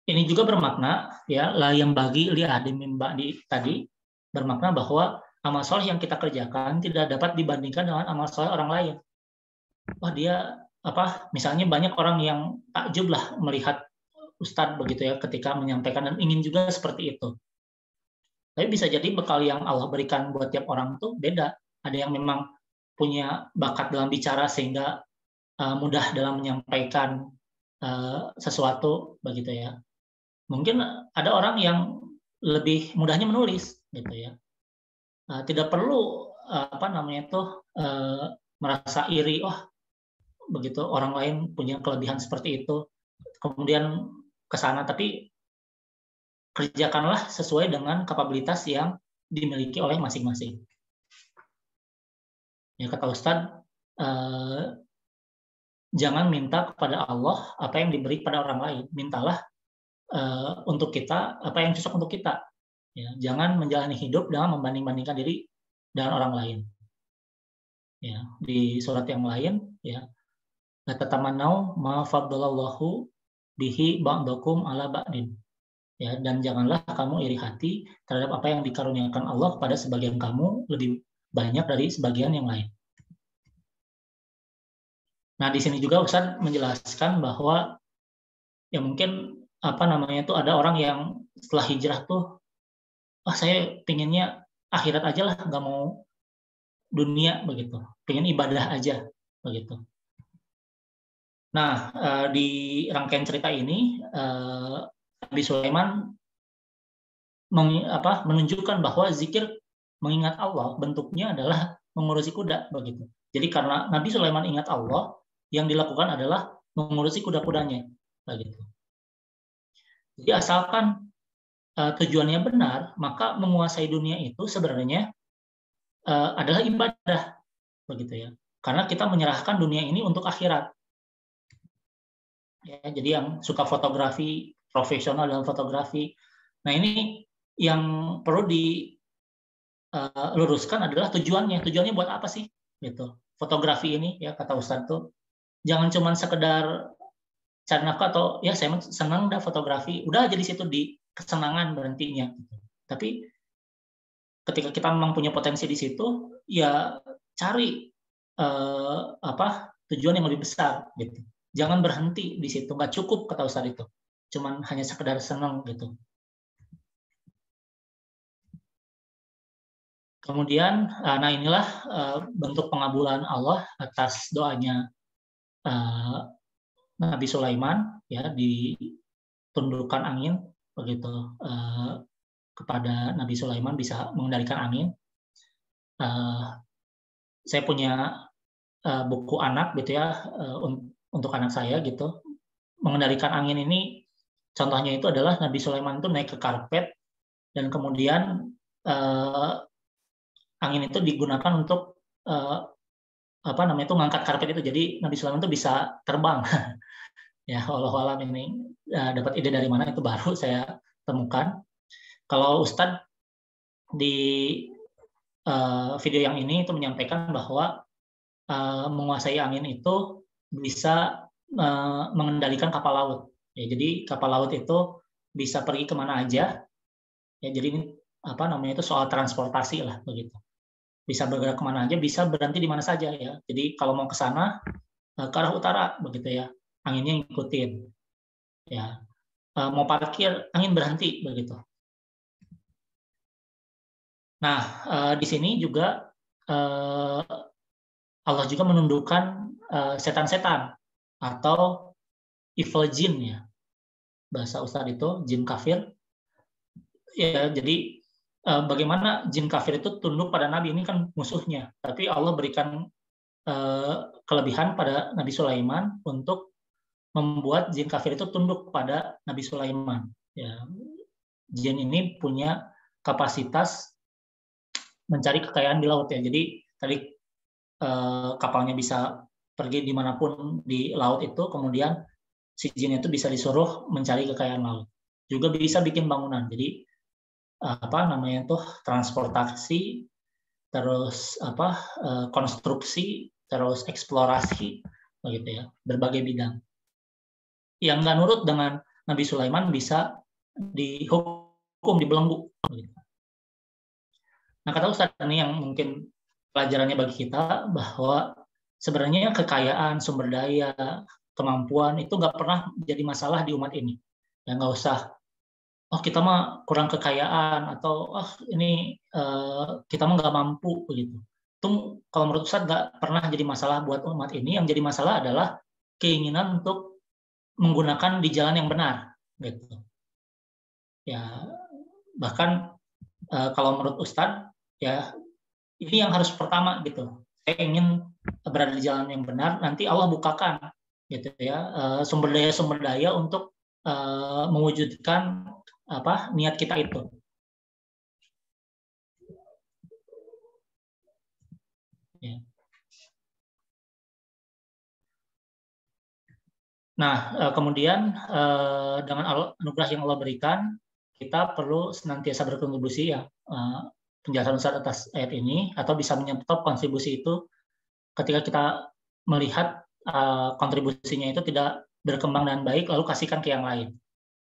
Ini juga bermakna ya la yang bagi li ahadin min ba'di tadi bermakna bahwa amal soleh yang kita kerjakan tidak dapat dibandingkan dengan amal soleh orang lain. Wah dia misalnya banyak orang yang takjub lah melihat Ustadz begitu ya ketika menyampaikan dan ingin juga seperti itu. Tapi bisa jadi bekal yang Allah berikan buat tiap orang tuh beda. Ada yang memang punya bakat dalam bicara sehingga mudah dalam menyampaikan sesuatu begitu ya. Mungkin ada orang yang lebih mudahnya menulis gitu ya. Tidak perlu merasa iri, begitu orang lain punya kelebihan seperti itu. Kemudian ke sana, tapi kerjakanlah sesuai dengan kapabilitas yang dimiliki oleh masing-masing. Ya kata Ustadz, jangan minta kepada Allah apa yang diberi pada orang lain. Mintalah untuk kita apa yang cocok untuk kita. Ya, jangan menjalani hidup dengan membanding-bandingkan diri dengan orang lain. Ya, di surat yang lain, ya, tatamannau ma faddalallahu bihi ba'dakum ala ba'din. Ya, dan janganlah kamu iri hati terhadap apa yang dikaruniakan Allah pada sebagian kamu lebih banyak dari sebagian yang lain. Nah, di sini juga Ustaz menjelaskan bahwa ya mungkin ada orang yang setelah hijrah tuh, saya pinginnya akhirat aja lah, nggak mau dunia begitu, pengen ibadah aja begitu. Nah, di rangkaian cerita ini Nabi Sulaiman menunjukkan bahwa zikir mengingat Allah bentuknya adalah mengurusi kuda begitu. Jadi karena Nabi Sulaiman ingat Allah, yang dilakukan adalah mengurusi kuda-kudanya begitu. Jadi asalkan tujuannya benar, maka menguasai dunia itu sebenarnya adalah ibadah begitu ya. Karena kita menyerahkan dunia ini untuk akhirat. Ya, jadi yang suka fotografi, profesional dalam fotografi. Nah, ini yang perlu diluruskan adalah tujuannya. Tujuannya buat apa sih? Gitu. Fotografi ini, ya kata Ustadz tuh, jangan cuma sekedar cari nafkah atau ya saya senang dah fotografi, udah jadi situ di kesenangan berhentinya. Tapi ketika kita memang punya potensi di situ, ya cari tujuan yang lebih besar gitu. Jangan berhenti di situ, nggak cukup kata Ustadz itu, cuman hanya sekedar senang gitu. Kemudian, nah inilah bentuk pengabulan Allah atas doanya Nabi Sulaiman, ya ditundukkan angin begitu kepada Nabi Sulaiman bisa mengendalikan angin. Saya punya buku anak gitu ya untuk anak saya gitu. Mengendalikan angin ini contohnya itu adalah Nabi Sulaiman itu naik ke karpet dan kemudian angin itu digunakan untuk ngangkat karpet itu. Jadi Nabi Sulaiman itu bisa terbang. Ya, wallahualam ini dapat ide dari mana itu baru saya temukan. Kalau Ustadz di video yang ini itu menyampaikan bahwa menguasai angin itu bisa mengendalikan kapal laut. Ya, jadi kapal laut itu bisa pergi kemana aja. Ya, jadi ini itu soal transportasi lah begitu. Bisa bergerak kemana aja, bisa berhenti di mana saja ya. Jadi kalau mau ke sana ke arah utara begitu ya, anginnya ngikutin. Ya, mau parkir angin berhenti begitu. Nah, di sini juga Allah juga menundukkan setan-setan atau evil jin ya. Bahasa Ustadz itu jin kafir. Ya, jadi bagaimana jin kafir itu tunduk pada Nabi, ini kan musuhnya. Tapi Allah berikan kelebihan pada Nabi Sulaiman untuk membuat jin kafir itu tunduk pada Nabi Sulaiman. Ya, jin ini punya kapasitas mencari kekayaan di laut ya. Jadi tadi kapalnya bisa pergi dimanapun di laut itu, kemudian si jin itu bisa disuruh mencari kekayaan laut. Juga bisa bikin bangunan. Jadi transportasi, terus konstruksi, terus eksplorasi, begitu ya, berbagai bidang. Yang nggak nurut dengan Nabi Sulaiman bisa dihukum, dibelenggu. Begitu. Nah, kata Ustadz ini yang mungkin pelajarannya bagi kita bahwa sebenarnya kekayaan, sumber daya, kemampuan itu nggak pernah jadi masalah di umat ini. Ya nggak usah, kita mah kurang kekayaan atau ini kita mah nggak mampu begitu. Itu kalau menurut Ustadz nggak pernah jadi masalah buat umat ini. Yang jadi masalah adalah keinginan untuk menggunakan di jalan yang benar, gitu. Ya bahkan kalau menurut Ustadz ya ini yang harus pertama gitu. Saya ingin berada di jalan yang benar, nanti Allah bukakan gitu ya sumber daya untuk mewujudkan niat kita itu. Ya. Nah, kemudian dengan anugerah yang Allah berikan, kita perlu senantiasa berkontribusi ya. Penjelasan Ustadz atas ayat ini, atau bisa menyetop kontribusi itu ketika kita melihat kontribusinya itu tidak berkembang dengan baik, lalu kasihkan ke yang lain.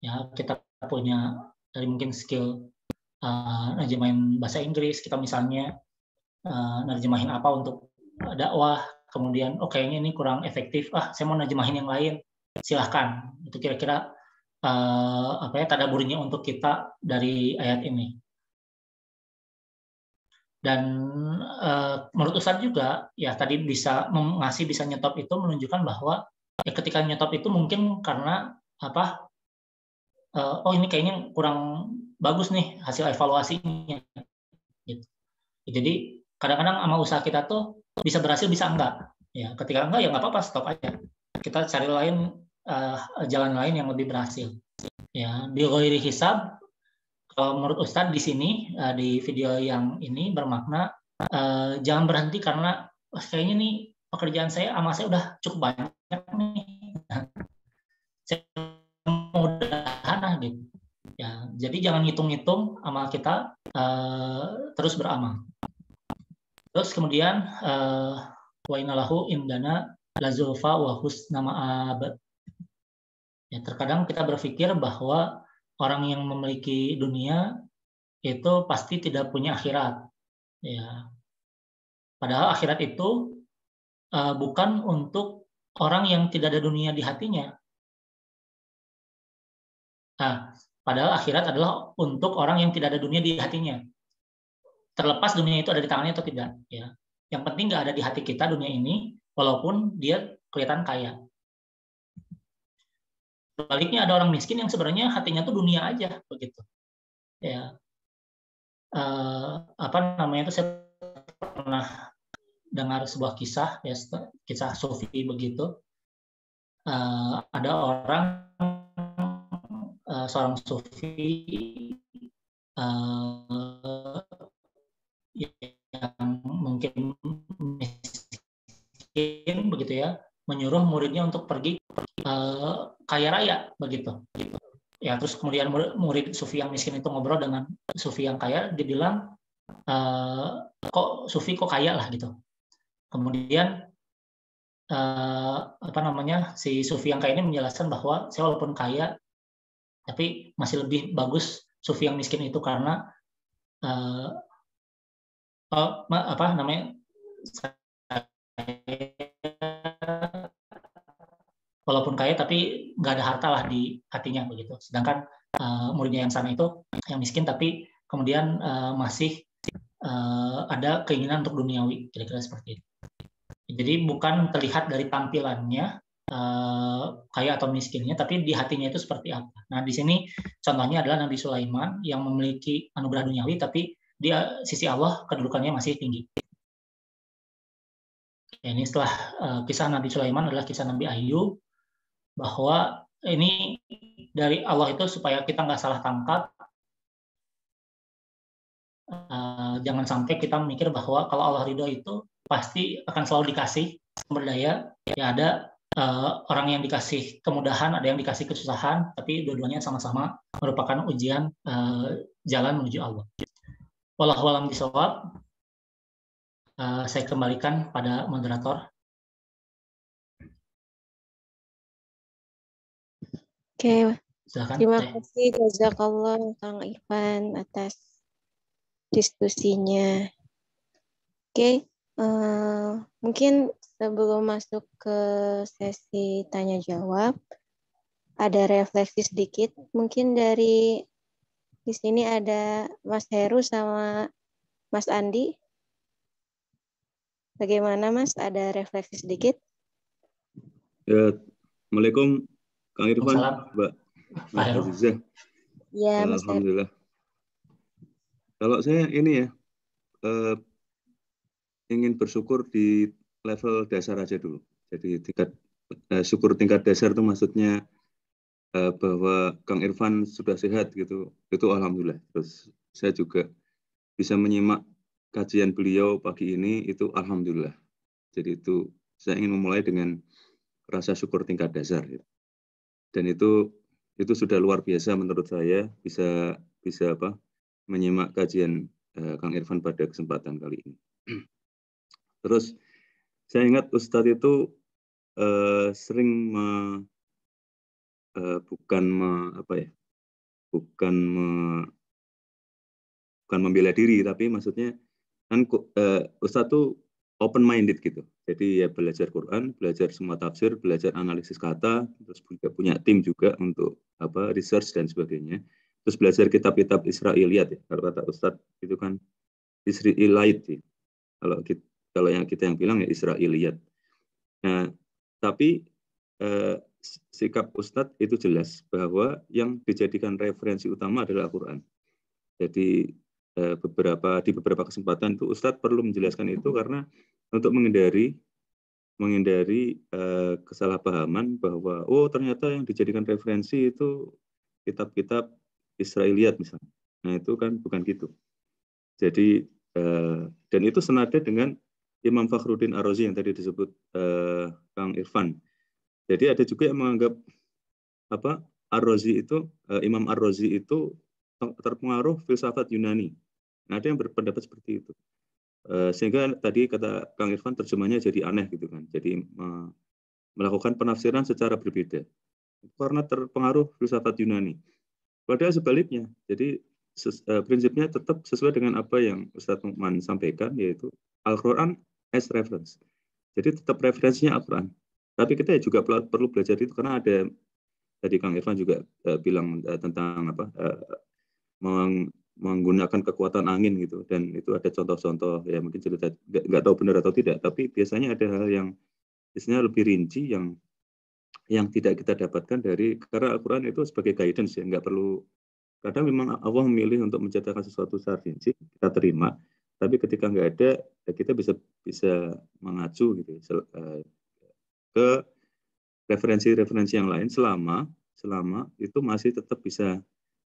Ya, kita punya dari mungkin skill nerjemahin bahasa Inggris, kita misalnya nerjemahin apa untuk dakwah, kemudian kayaknya ini kurang efektif, saya mau nerjemahin yang lain, silahkan. Itu kira-kira tadaburnya untuk kita dari ayat ini. Dan menurut Ustadz juga ya tadi bisa nyetop itu menunjukkan bahwa ya ketika nyetop itu mungkin karena ini kayaknya kurang bagus nih hasil evaluasinya gitu. Jadi kadang-kadang sama usaha kita tuh bisa berhasil bisa enggak ya. Ketika enggak ya nggak apa-apa, stop aja, kita cari jalan lain yang lebih berhasil ya. Di ghairi hisab, kalau menurut Ustadz di sini di video yang ini bermakna jangan berhenti karena kayaknya nih pekerjaan saya, amal saya udah cukup banyak nih. Saya mudahan lah gitu. Ya, jadi jangan ngitung-ngitung amal kita, terus beramal. Terus kemudian wa innalahu indana lazulfa wa husna ma'ab. Ya, terkadang kita berpikir bahwa orang yang memiliki dunia itu pasti tidak punya akhirat. Ya, padahal akhirat itu bukan untuk orang yang tidak ada dunia di hatinya. Nah, padahal akhirat adalah untuk orang yang tidak ada dunia di hatinya. Terlepas dunia itu ada di tangannya atau tidak. Ya, yang penting nggak ada di hati kita dunia ini, walaupun dia kelihatan kaya. Sebaliknya ada orang miskin yang sebenarnya hatinya tuh dunia aja begitu. Ya, apa namanya itu, saya pernah dengar sebuah kisah, ya, kisah sufi begitu. Ada orang, seorang sufi yang mungkin miskin begitu ya, menyuruh muridnya untuk pergi kaya raya begitu. Ya, terus kemudian murid sufi yang miskin itu ngobrol dengan sufi yang kaya, dia bilang, kok sufi kok kaya lah gitu. Kemudian apa namanya, si sufi yang kaya ini menjelaskan bahwa saya walaupun kaya tapi masih lebih bagus sufi yang miskin itu karena apa namanya, walaupun kaya tapi nggak ada harta lah di hatinya begitu. Sedangkan muridnya yang sana itu yang miskin tapi kemudian masih ada keinginan untuk duniawi, kira-kira seperti itu. Jadi bukan terlihat dari tampilannya kaya atau miskinnya, tapi di hatinya itu seperti apa. Nah, di sini contohnya adalah Nabi Sulaiman yang memiliki anugerah duniawi, tapi di sisi Allah kedudukannya masih tinggi. Ya, ini setelah kisah Nabi Sulaiman adalah kisah Nabi Ayub, bahwa ini dari Allah itu supaya kita nggak salah tangkap. Jangan sampai kita mikir bahwa kalau Allah ridho itu pasti akan selalu dikasih sumber daya. Ya, ada orang yang dikasih kemudahan, ada yang dikasih kesusahan, tapi dua-duanya sama-sama merupakan ujian jalan menuju Allah. Wallahu a'lam bishawab. Saya kembalikan pada moderator. Oke, Silakan. terima kasih jazakallah Kang Irfan atas diskusinya. Oke, mungkin sebelum masuk ke sesi tanya jawab, ada refleksi sedikit. Mungkin dari di sini ada Mas Heru sama Mas Andi. Bagaimana Mas? Ada refleksi sedikit? Ya, Assalamualaikum Kang Irfan, Mbak Azizah. Ya, Mas Alhamdulillah. Kalau saya ini ya, ingin bersyukur di level dasar aja dulu. Jadi syukur tingkat dasar itu maksudnya bahwa Kang Irfan sudah sehat gitu, itu alhamdulillah. Terus saya juga bisa menyimak kajian beliau pagi ini, itu alhamdulillah. Jadi itu saya ingin memulai dengan rasa syukur tingkat dasar. Gitu. Dan itu sudah luar biasa menurut saya bisa menyimak kajian Kang Irfan pada kesempatan kali ini. Terus saya ingat Ustadz itu sering bukan membela diri, tapi maksudnya kan Ustadz tuh open minded gitu. Jadi ya belajar Quran, belajar semua tafsir, belajar analisis kata, terus punya tim juga untuk research dan sebagainya. Terus belajar kitab-kitab Israiliyat ya. Kalau kata Ustadz itu kan Israiliyat sih. Kalau yang kita yang bilang ya Israiliyat. Nah, tapi sikap Ustadz itu jelas bahwa yang dijadikan referensi utama adalah Al-Quran. Jadi di beberapa kesempatan itu Ustadz perlu menjelaskan itu karena untuk menghindari kesalahpahaman bahwa ternyata yang dijadikan referensi itu kitab-kitab Israiliyat misalnya. Nah itu kan bukan gitu. Jadi dan itu senada dengan Imam Fakhruddin Ar-Razi yang tadi disebut Kang Irfan. Jadi ada juga yang menganggap Ar-Razi itu Imam Ar-Razi itu terpengaruh filsafat Yunani. Nah, ada yang berpendapat seperti itu. Sehingga tadi kata Kang Irfan terjemahnya jadi aneh gitu kan. Jadi melakukan penafsiran secara berbeda karena terpengaruh filsafat Yunani. Padahal sebaliknya. Jadi prinsipnya tetap sesuai dengan apa yang Ustadz Nu'man sampaikan, yaitu Al-Quran as reference. Jadi tetap referensinya Al-Quran. Tapi kita juga perlu belajar itu karena ada tadi Kang Irfan juga bilang tentang menggunakan kekuatan angin gitu, dan itu ada contoh-contoh ya, mungkin cerita nggak tahu benar atau tidak, tapi biasanya ada hal yang biasanya lebih rinci yang tidak kita dapatkan dari, karena Al-Quran itu sebagai guidance ya, nggak perlu. Kadang memang Allah memilih untuk menceritakan sesuatu secara rinci, kita terima, tapi ketika nggak ada, ya kita bisa mengacu gitu ke referensi-referensi yang lain selama itu masih tetap bisa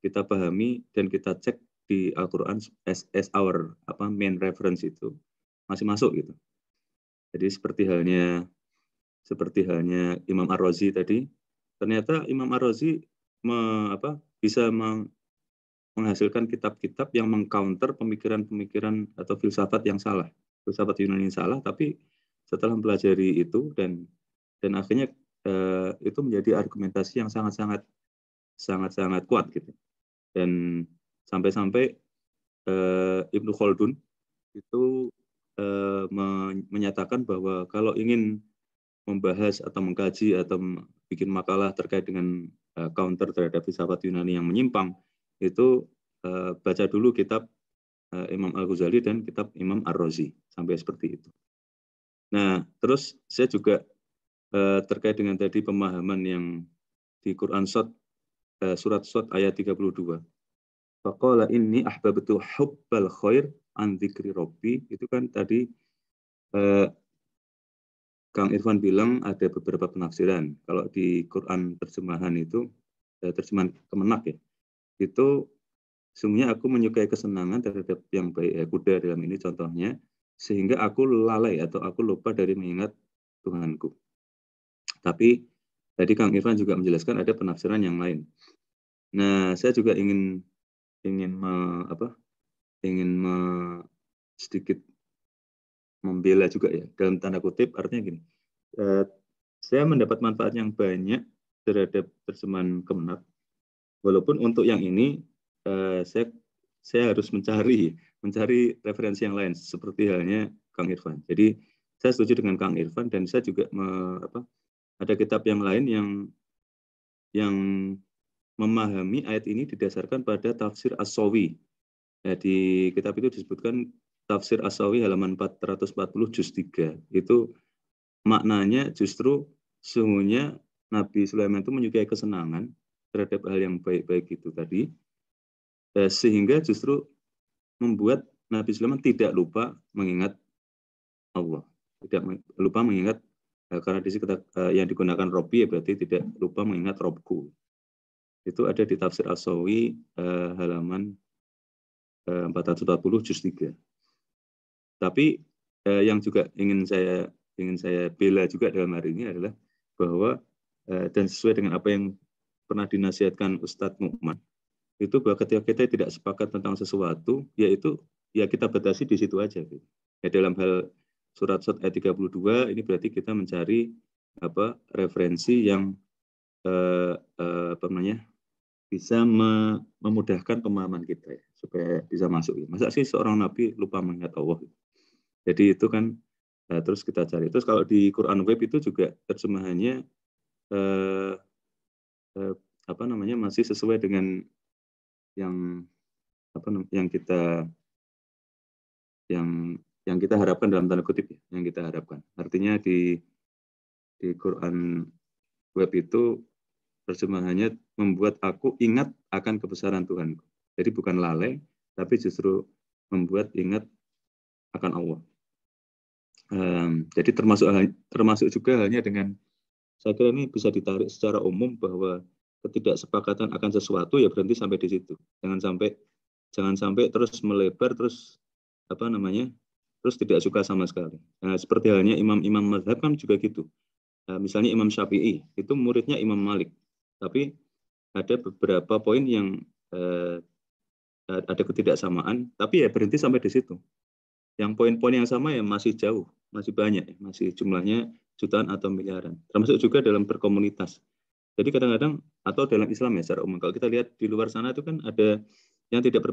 kita pahami dan kita cek di Al-Quran as our main reference, itu masih masuk gitu. Jadi seperti halnya Imam Ar-Razi tadi, ternyata Imam Ar-Razi bisa menghasilkan kitab-kitab yang mengcounter pemikiran-pemikiran atau filsafat yang salah, filsafat Yunani yang salah, tapi setelah mempelajari itu dan akhirnya itu menjadi argumentasi yang sangat-sangat kuat gitu. Dan sampai-sampai Ibnu Khaldun itu menyatakan bahwa kalau ingin membahas atau mengkaji atau bikin makalah terkait dengan counter terhadap filsafat Yunani yang menyimpang, itu baca dulu kitab Imam Al-Ghazali dan kitab Imam Ar-Razi, sampai seperti itu. Nah, terus saya juga terkait dengan tadi pemahaman yang di Quran surat Shad ayat 32. Faqala inni ahbabtu hubbal khair an dzikri rabbi, itu kan tadi Kang Irfan bilang ada beberapa penafsiran. Kalau di Quran terjemahan itu, terjemahan Kemenak ya, itu sungguhnya aku menyukai kesenangan terhadap yang baik, kuda dalam ini contohnya, sehingga aku lalai atau aku lupa dari mengingat Tuhanku. Tapi tadi Kang Irfan juga menjelaskan ada penafsiran yang lain. Nah, saya juga ingin sedikit membela juga ya, dalam tanda kutip, artinya gini, saya mendapat manfaat yang banyak terhadap terjemahan Kemenak, walaupun untuk yang ini saya harus mencari referensi yang lain, seperti halnya Kang Irfan. Jadi saya setuju dengan Kang Irfan, dan saya juga ada kitab yang lain yang memahami ayat ini didasarkan pada tafsir As-Sawi. Ya, di kitab itu disebutkan tafsir As-Sawi halaman 440 juz 3. Itu maknanya justru sesungguhnya Nabi Sulaiman itu menyukai kesenangan terhadap hal yang baik-baik itu tadi, sehingga justru membuat Nabi Sulaiman tidak lupa mengingat Allah, tidak lupa mengingat, karena di sini yang digunakan Robbi ya berarti tidak lupa mengingat Robku. Itu ada di tafsir As-Sawi halaman 440 juz 3. Tapi yang juga ingin saya bela juga dalam hari ini adalah bahwa dan sesuai dengan apa yang pernah dinasihatkan Ustadz Nu'man, itu bahwa ketika kita tidak sepakat tentang sesuatu, yaitu ya kita batasi di situ aja. Ya, dalam hal surat Shad ayat 32 ini berarti kita mencari referensi yang bisa memudahkan pemahaman kita ya, supaya bisa masuk. Masa sih seorang nabi lupa mengingat Allah? Jadi itu kan terus kita cari. Terus kalau di Quran Web itu juga terjemahannya masih sesuai dengan yang kita harapkan, dalam tanda kutip ya, yang kita harapkan. Artinya di Quran Web itu terjemahannya membuat aku ingat akan kebesaran Tuhanku. Jadi bukan lalai, tapi justru membuat ingat akan Allah. Jadi termasuk juga halnya dengan, saya kira ini bisa ditarik secara umum bahwa ketidaksepakatan akan sesuatu ya berhenti sampai di situ. Jangan sampai terus melebar, terus terus tidak suka sama sekali. Nah, seperti halnya imam-imam mazhab kan juga gitu. Misalnya Imam Syafi'i itu muridnya Imam Malik, tapi ada beberapa poin yang ada ketidaksamaan, tapi ya berhenti sampai di situ. Yang poin-poin yang sama ya masih jauh, masih banyak, masih jumlahnya jutaan atau miliaran. Termasuk juga dalam berkomunitas. Jadi kadang-kadang atau dalam Islam ya secara umum, kalau kita lihat di luar sana itu kan ada yang tidak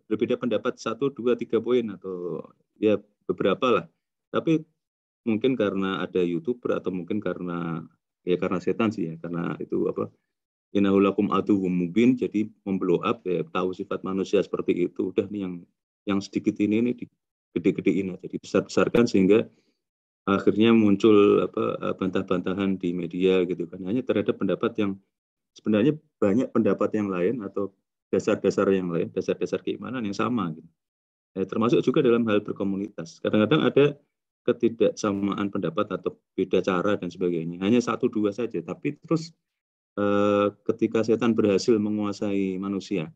berbeda pendapat 1, 2, 3 poin atau ya beberapa lah. Tapi mungkin karena ada YouTuber atau mungkin karena setan sih ya, karena itu apa? Innahu lakum aduwwum mubin, jadi memblow up ya, tahu sifat manusia seperti itu, udah nih yang sedikit ini gede-gedein aja, dibesar-besarkan sehingga akhirnya muncul bantah-bantahan di media gitu kan, hanya terhadap pendapat yang sebenarnya banyak pendapat yang lain atau dasar-dasar yang lain, dasar-dasar keimanan yang sama gitu. Termasuk juga dalam hal berkomunitas. Kadang-kadang ada ketidaksamaan pendapat atau beda cara dan sebagainya. Hanya 1, 2 saja, tapi terus ketika setan berhasil menguasai manusia,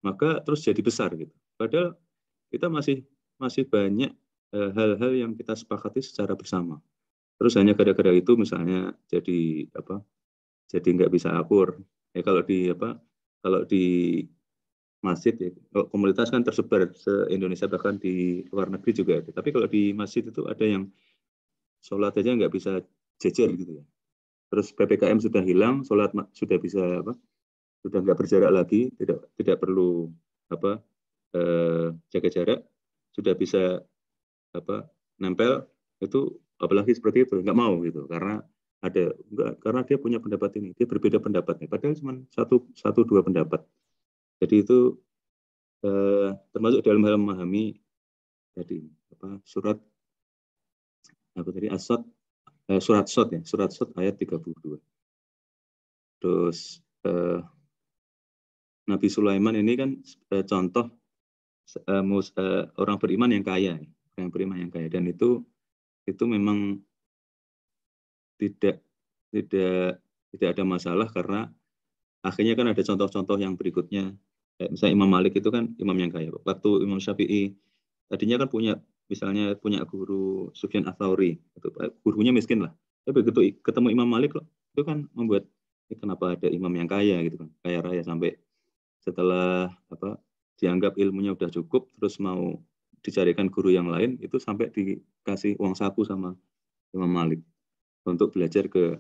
maka terus jadi besar gitu. Padahal kita masih banyak hal-hal yang kita sepakati secara bersama. Terus hanya gara-gara itu misalnya jadi nggak bisa akur. Kalau di masjid ya, komunitas kan tersebar se-Indonesia, bahkan di luar negeri juga ada. Tapi kalau di masjid itu ada yang sholat aja nggak bisa jejer gitu ya. Terus PPKM sudah hilang, sholat sudah bisa sudah nggak berjarak lagi, tidak perlu jaga jarak, sudah bisa nempel, itu apalagi seperti itu nggak mau gitu, karena dia punya pendapat ini, dia berbeda pendapatnya, padahal cuma satu dua pendapat. Jadi itu termasuk dalam hal memahami jadi surat Sot ya, surat Sot ayat 32. Terus Nabi Sulaiman ini kan contoh orang beriman yang kaya, dan itu memang tidak ada masalah, karena akhirnya kan ada contoh-contoh yang berikutnya. Misalnya Imam Malik itu kan imam yang kaya. Waktu Imam Syafi'i tadinya kan punya guru Sufyan Ats-Tsauri, gurunya miskin lah. Tapi begitu ketemu Imam Malik loh, itu kan membuat kenapa ada imam yang kaya gitu kan, kaya raya, sampai setelah dianggap ilmunya udah cukup, terus mau dicarikan guru yang lain, itu sampai dikasih uang saku sama Imam Malik untuk belajar ke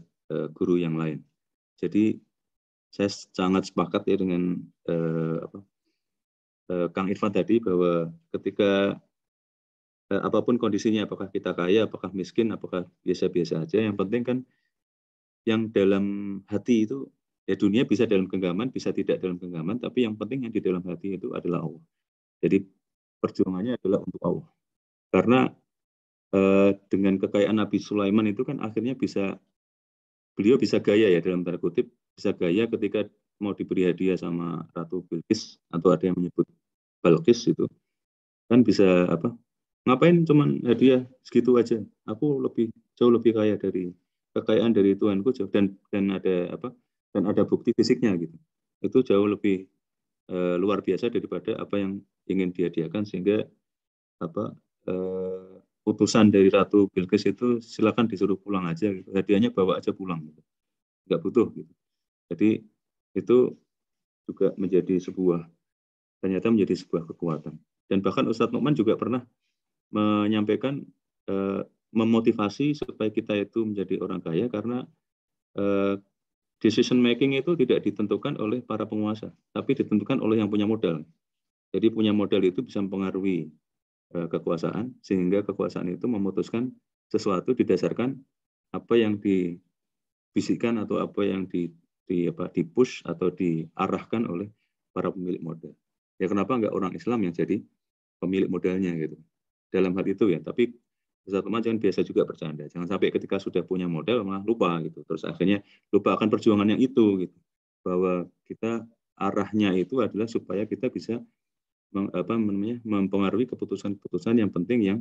guru yang lain. Jadi saya sangat sepakat ya dengan Kang Irfan tadi, bahwa ketika apapun kondisinya, apakah kita kaya, apakah miskin, apakah biasa-biasa aja, yang penting kan yang dalam hati itu, ya dunia bisa dalam genggaman, bisa tidak dalam genggaman, tapi yang penting yang di dalam hati itu adalah Allah. Jadi perjuangannya adalah untuk Allah. Karena dengan kekayaan Nabi Sulaiman itu kan akhirnya beliau bisa gaya ya, dalam tanda kutip, bisa gaya ketika mau diberi hadiah sama Ratu Bilqis, atau ada yang menyebut Balqis, itu kan bisa ngapain cuman hadiah segitu aja, aku jauh lebih kaya dari kekayaan dari Tuhanku, dan ada bukti fisiknya gitu, itu jauh lebih luar biasa daripada apa yang ingin dihadiahkan, sehingga utusan dari Ratu Bilqis itu silakan disuruh pulang aja gitu. Hadiahnya bawa aja pulang gitu. Nggak butuh gitu. Jadi itu juga ternyata menjadi sebuah kekuatan. Dan bahkan Ustadz Nu'man juga pernah menyampaikan, memotivasi supaya kita itu menjadi orang kaya, karena decision making itu tidak ditentukan oleh para penguasa, tapi ditentukan oleh yang punya modal. Jadi punya modal itu bisa mempengaruhi kekuasaan, sehingga kekuasaan itu memutuskan sesuatu didasarkan apa yang dibisikkan atau apa yang dipush atau diarahkan oleh para pemilik modal. Ya kenapa nggak orang Islam yang jadi pemilik modalnya gitu. Dalam hal itu ya, tapi Ustaz Nu'man jangan biasa juga bercanda. Jangan sampai ketika sudah punya modal malah lupa gitu. Terus akhirnya lupa akan perjuangan yang itu gitu. Bahwa kita arahnya itu adalah supaya kita bisa mempengaruhi keputusan-keputusan yang penting yang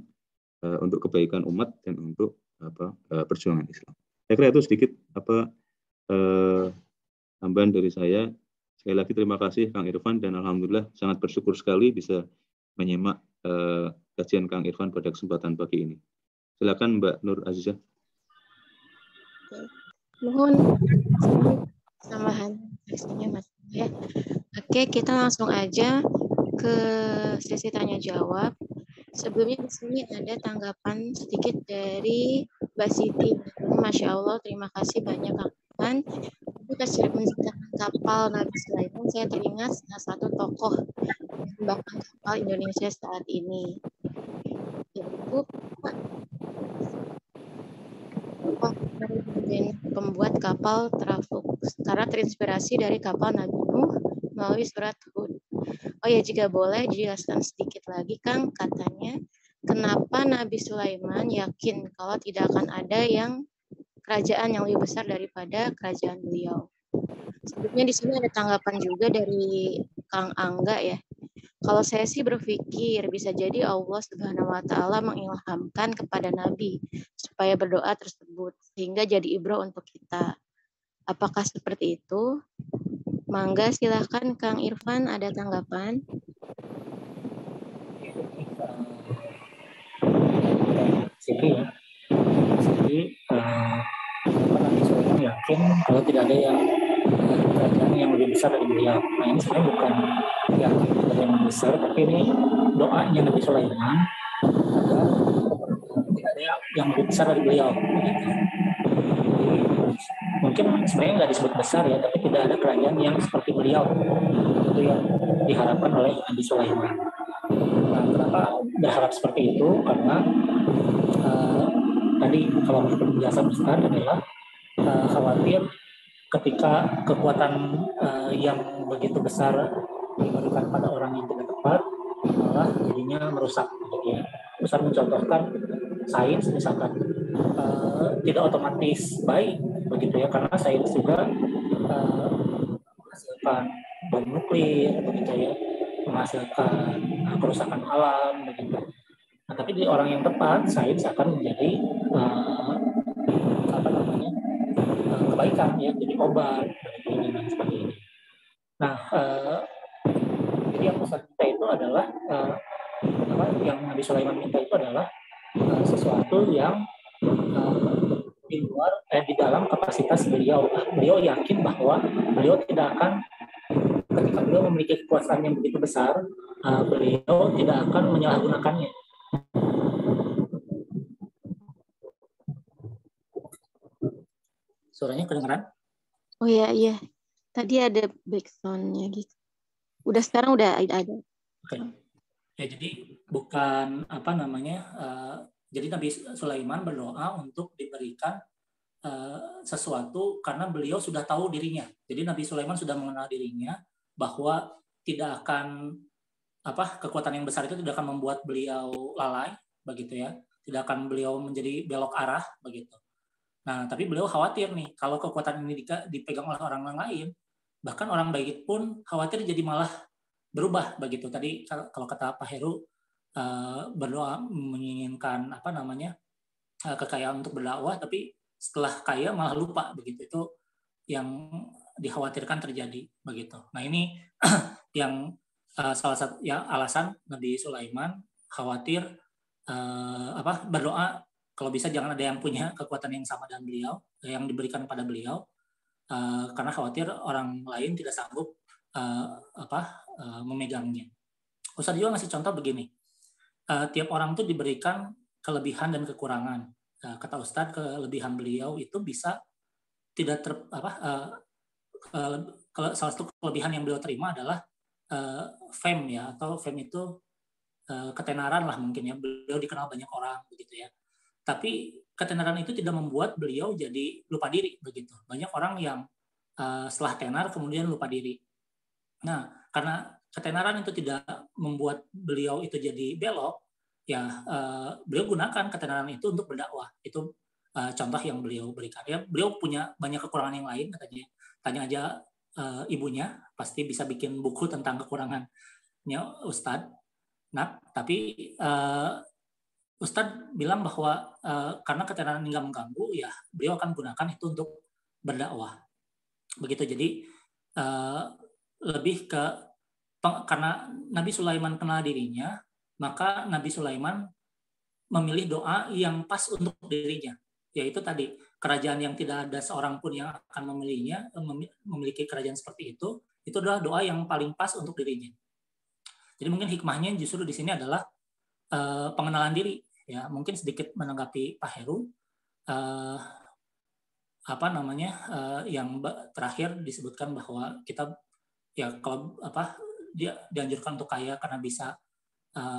untuk kebaikan umat dan untuk perjuangan Islam. Saya kira itu sedikit tambahan dari saya. Sekali lagi terima kasih Kang Irfan, dan alhamdulillah sangat bersyukur sekali bisa menyimak kajian Kang Irfan pada kesempatan pagi ini. Silakan Mbak Nur Azizah. Mohon tambahan teksnya Mas ya. Oke, kita langsung aja ke sesi tanya jawab. Sebelumnya di sini ada tanggapan sedikit dari Mbak Siti. Masya Allah, terima kasih banyak Kang Irfan. Untuk menciptakan kapal Nabi Sulaiman, saya teringat salah satu tokoh bahkan kapal Indonesia saat ini, yaitu pembuat kapal Trafuk, karena terinspirasi dari kapal Nabi Nuh melalui surat Hud. Oh ya, jika boleh dijelaskan sedikit lagi Kang, katanya kenapa Nabi Sulaiman yakin kalau tidak akan ada yang kerajaan yang lebih besar daripada kerajaan beliau. Sebetulnya di sini ada tanggapan juga dari Kang Angga ya. Kalau saya sih berpikir bisa jadi Allah Subhanahu wa taala mengilhamkan kepada Nabi supaya berdoa tersebut sehingga jadi ibrah untuk kita. Apakah seperti itu? Mangga silahkan Kang Irfan, ada tanggapan? Jadi Nabi Sulaiman yakin kalau tidak ada yang kerajaan yang lebih besar dari beliau. Nah ini sebenarnya bukan yakin ada yang lebih besar, tapi ini doanya Nabi Sulaiman agar tidak ada yang lebih besar dari beliau. Mungkin sebenarnya nggak disebut besar ya, tapi tidak ada kerajaan yang seperti beliau. Itu yang diharapkan oleh Nabi Sulaiman. Nah, kenapa berharap seperti itu? Karena tadi kalau menurut penjelasan Ustaz adalah khawatir ketika kekuatan yang begitu besar diberikan pada orang yang tidak tepat, malah jadinya merusak. Ya. Ustaz mencontohkan sains misalkan tidak otomatis baik begitu ya, karena sains juga menghasilkan bom nuklir begitu ya, menghasilkan kerusakan alam begitu. Nah, tapi di orang yang tepat, sains akan menjadi kebaikan ya, jadi obat dan sebagainya. Nah, jadi yang Ustaz minta itu adalah yang Nabi Sulaiman minta itu adalah sesuatu yang di dalam kapasitas beliau. Beliau yakin bahwa beliau tidak akan, ketika beliau memiliki kekuasaan yang begitu besar, beliau tidak akan menyalahgunakannya. Suaranya kedengeran? Oh iya. Tadi ada backsound-nya gitu. Sekarang udah ada. Oke. Ya jadi bukan jadi Nabi Sulaiman berdoa untuk diberikan sesuatu karena beliau sudah tahu dirinya. Jadi Nabi Sulaiman sudah mengenal dirinya bahwa tidak akan kekuatan yang besar itu tidak akan membuat beliau lalai begitu ya. Tidak akan beliau menjadi belok arah begitu. Nah, tapi beliau khawatir nih, kalau kekuatan ini dipegang oleh orang lain, bahkan orang baik pun khawatir jadi malah berubah begitu. Tadi kalau kata Pak Heru, berdoa menginginkan kekayaan untuk berdakwah, tapi setelah kaya malah lupa begitu. Itu yang dikhawatirkan terjadi begitu. Nah ini yang salah satu yang alasan Nabi Sulaiman khawatir berdoa. Kalau bisa jangan ada yang punya kekuatan yang sama dengan beliau, yang diberikan pada beliau, karena khawatir orang lain tidak sanggup memegangnya. Ustaz juga ngasih contoh begini, tiap orang itu diberikan kelebihan dan kekurangan. Kata Ustaz, kelebihan beliau itu bisa tidak salah satu kelebihan yang beliau terima adalah fame ya, atau fame itu ketenaran lah mungkin ya, beliau dikenal banyak orang begitu ya. Tapi ketenaran itu tidak membuat beliau jadi lupa diri begitu. Banyak orang yang setelah tenar kemudian lupa diri. Nah, karena ketenaran itu tidak membuat beliau itu jadi belok, ya beliau gunakan ketenaran itu untuk berdakwah. Itu contoh yang beliau berikan. Ya, beliau punya banyak kekurangan yang lain katanya. Tanya aja ibunya, pasti bisa bikin buku tentang kekurangannya Ustadz. Nah, tapi Ustadz bilang bahwa karena ketenaran nggak mengganggu, ya beliau akan gunakan itu untuk berdakwah. Begitu, jadi lebih ke karena Nabi Sulaiman kenal dirinya, maka Nabi Sulaiman memilih doa yang pas untuk dirinya, yaitu tadi kerajaan yang tidak ada seorang pun yang akan memilihnya, memiliki kerajaan seperti itu adalah doa yang paling pas untuk dirinya. Jadi mungkin hikmahnya justru di sini adalah pengenalan diri, ya. Mungkin sedikit menanggapi Pak Heru, yang terakhir disebutkan bahwa kita ya kalau dia dianjurkan untuk kaya karena bisa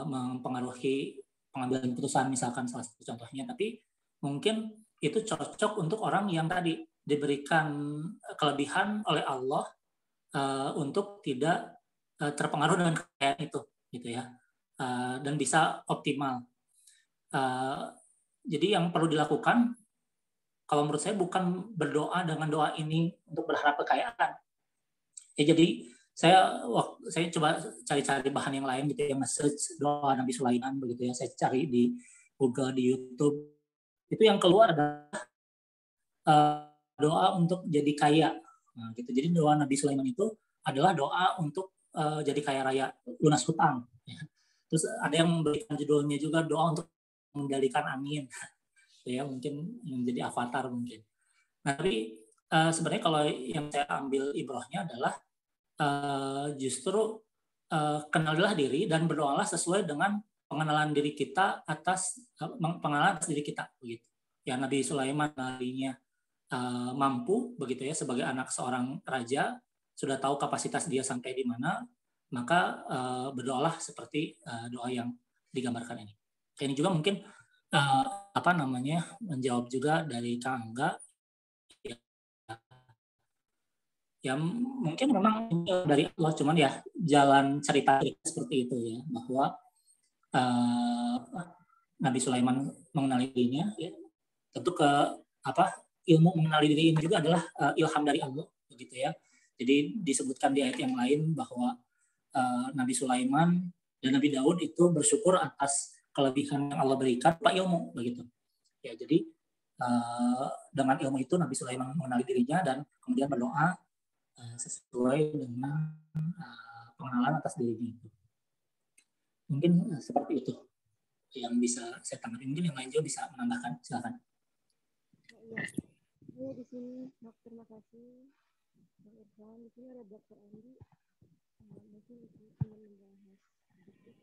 mempengaruhi pengambilan keputusan, misalkan salah satu contohnya. Tapi mungkin itu cocok untuk orang yang tadi diberikan kelebihan oleh Allah untuk tidak terpengaruh dengan kekayaan itu, gitu ya, dan bisa optimal. Jadi yang perlu dilakukan, kalau menurut saya, bukan berdoa dengan doa ini untuk berharap kekayaan. Ya, jadi saya coba cari-cari bahan yang lain gitu, yang nge-search doa Nabi Sulaiman begitu ya. Saya cari di Google, di YouTube. Itu yang keluar adalah doa untuk jadi kaya. Nah, gitu. Jadi doa Nabi Sulaiman itu adalah doa untuk jadi kaya raya, lunas hutang. Ya. Terus ada yang memberikan judulnya juga doa untuk mengendalikan angin. Ya, mungkin menjadi avatar mungkin. Nah, tapi sebenarnya kalau yang saya ambil ibrahnya adalah justru kenalilah diri dan berdoalah sesuai dengan pengenalan diri kita pengenalan atas diri kita begitu. Ya, Nabi Sulaiman darinya mampu begitu ya, sebagai anak seorang raja, sudah tahu kapasitas dia sampai di mana, maka berdoalah seperti doa yang digambarkan ini. Ini juga mungkin menjawab juga dari Kang Angga. Ya mungkin memang dari Allah, cuman ya jalan cerita seperti itu ya, bahwa Nabi Sulaiman mengenali dirinya, ya, tentu ilmu mengenali diri ini juga adalah ilham dari Allah begitu ya. Jadi disebutkan di ayat yang lain bahwa Nabi Sulaiman dan Nabi Daud itu bersyukur atas kelebihan yang Allah berikan berupa ilmu begitu. Ya, jadi dengan ilmu itu Nabi Sulaiman mengenali dirinya dan kemudian berdoa sesuai dengan pengenalan atas dirinya itu. Mungkin seperti itu yang bisa saya tanggapi. Mungkin yang lain juga bisa menambahkan, silakan. Ya, di sini terima kasih Bang Irfan. Di sini ada Dr. Andi. Mungkin ingin membahas sedikit.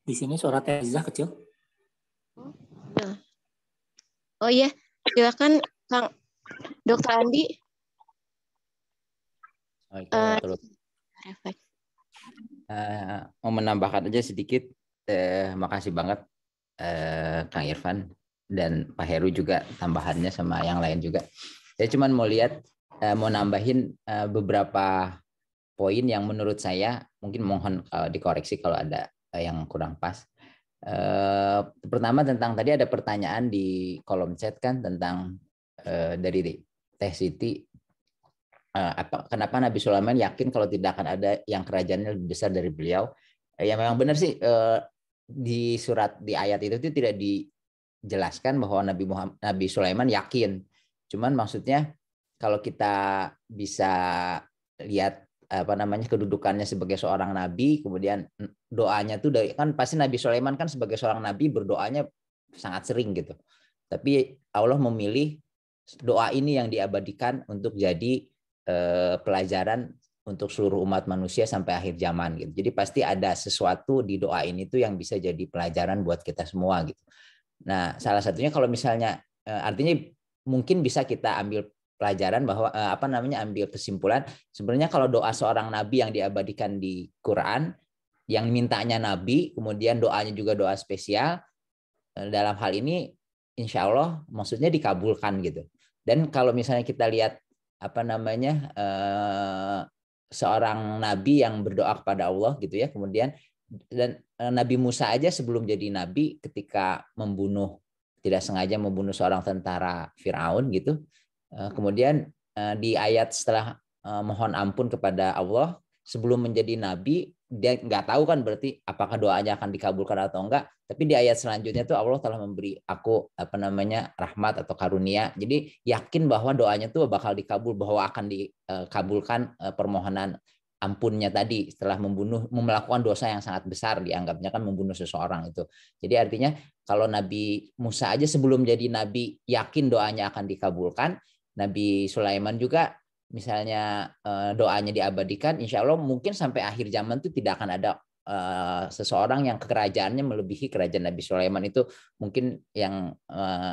Di sini suara Tezah kecil. Oh iya, silakan Kang Dr. Andi. Mau menambahkan aja sedikit. Makasih banget Kang Irfan dan Pak Heru juga tambahannya sama yang lain juga. Saya cuma mau nambahin beberapa poin yang menurut saya mungkin mohon dikoreksi kalau ada yang kurang pas. Pertama tentang tadi ada pertanyaan di kolom chat kan tentang dari Teh Siti, kenapa Nabi Sulaiman yakin kalau tidak akan ada yang kerajaannya lebih besar dari beliau? Ya memang benar sih, di ayat itu tidak dijelaskan bahwa Nabi Sulaiman yakin. Cuman maksudnya kalau kita bisa lihat kedudukannya sebagai seorang nabi, kemudian doanya tuh kan pasti Nabi Sulaiman kan sebagai seorang nabi berdoanya sangat sering gitu. Tapi Allah memilih doa ini yang diabadikan untuk jadi pelajaran untuk seluruh umat manusia sampai akhir zaman gitu. Jadi pasti ada sesuatu di doa ini tuh yang bisa jadi pelajaran buat kita semua gitu. Nah, salah satunya kalau misalnya artinya mungkin bisa kita ambil pelajaran bahwa ambil kesimpulan sebenarnya kalau doa seorang nabi yang diabadikan di Quran yang mintanya nabi, kemudian doanya juga doa spesial, dalam hal ini insya Allah maksudnya dikabulkan gitu. Dan kalau misalnya kita lihat seorang nabi yang berdoa kepada Allah gitu ya, kemudian dan Nabi Musa aja sebelum jadi nabi ketika tidak sengaja membunuh seorang tentara Firaun gitu, kemudian di ayat setelah mohon ampun kepada Allah sebelum menjadi nabi, dia nggak tahu kan berarti apakah doanya akan dikabulkan atau enggak, tapi di ayat selanjutnya tuh Allah telah memberi aku rahmat atau karunia, jadi yakin bahwa doanya tuh bakal dikabul, bahwa akan dikabulkan permohonan ampunnya tadi setelah melakukan dosa yang sangat besar, dianggapnya kan membunuh seseorang itu. Jadi artinya kalau Nabi Musa aja sebelum jadi nabi yakin doanya akan dikabulkan, Nabi Sulaiman juga misalnya doanya diabadikan, insya Allah mungkin sampai akhir zaman itu tidak akan ada seseorang yang kekerajaannya melebihi kerajaan Nabi Sulaiman. Itu mungkin yang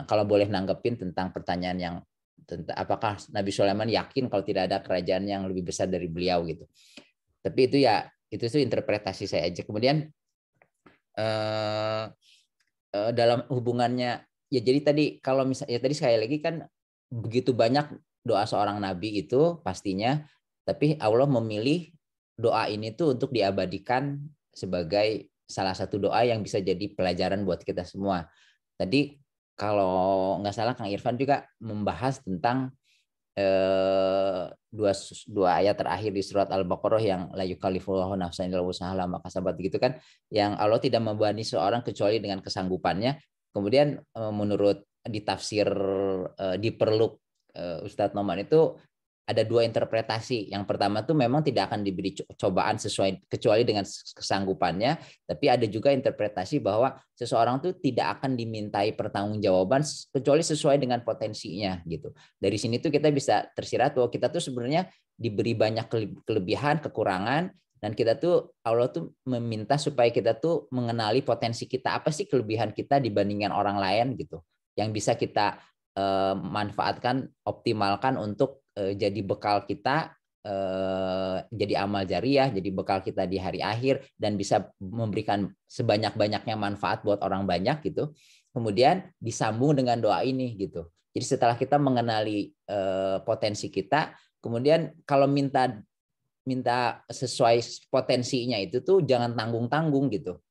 kalau boleh nanggepin tentang pertanyaan yang tentang apakah Nabi Sulaiman yakin kalau tidak ada kerajaan yang lebih besar dari beliau gitu. Tapi itu ya itu interpretasi saya aja. Kemudian dalam hubungannya ya, jadi tadi kalau misalnya tadi sekali lagi kan begitu banyak doa seorang nabi itu pastinya, tapi Allah memilih doa ini tuh untuk diabadikan sebagai salah satu doa yang bisa jadi pelajaran buat kita semua. Tadi kalau nggak salah Kang Irfan juga membahas tentang dua ayat terakhir di surat Al-Baqarah yang la yukallifullahu nafsan illa wus'aha ma kasabat gitu kan, yang Allah tidak membebani seorang kecuali dengan kesanggupannya. Kemudian menurut di tafsir Diperluk Ustadz Noman itu ada dua interpretasi. Yang pertama tuh memang tidak akan diberi cobaan sesuai kecuali dengan kesanggupannya, tapi ada juga interpretasi bahwa seseorang tuh tidak akan dimintai pertanggungjawaban kecuali sesuai dengan potensinya gitu. Dari sini tuh kita bisa tersirat bahwa kita tuh sebenarnya diberi banyak kelebihan, kekurangan, dan kita tuh Allah tuh meminta supaya kita tuh mengenali potensi kita, apa sih kelebihan kita dibandingkan orang lain gitu, yang bisa kita manfaatkan, optimalkan untuk jadi bekal kita, jadi amal jariah, jadi bekal kita di hari akhir, dan bisa memberikan sebanyak-banyaknya manfaat buat orang banyak gitu. Kemudian disambung dengan doa ini gitu. Jadi setelah kita mengenali potensi kita, kemudian kalau minta sesuai potensinya itu tuh jangan tanggung-tanggung gitu.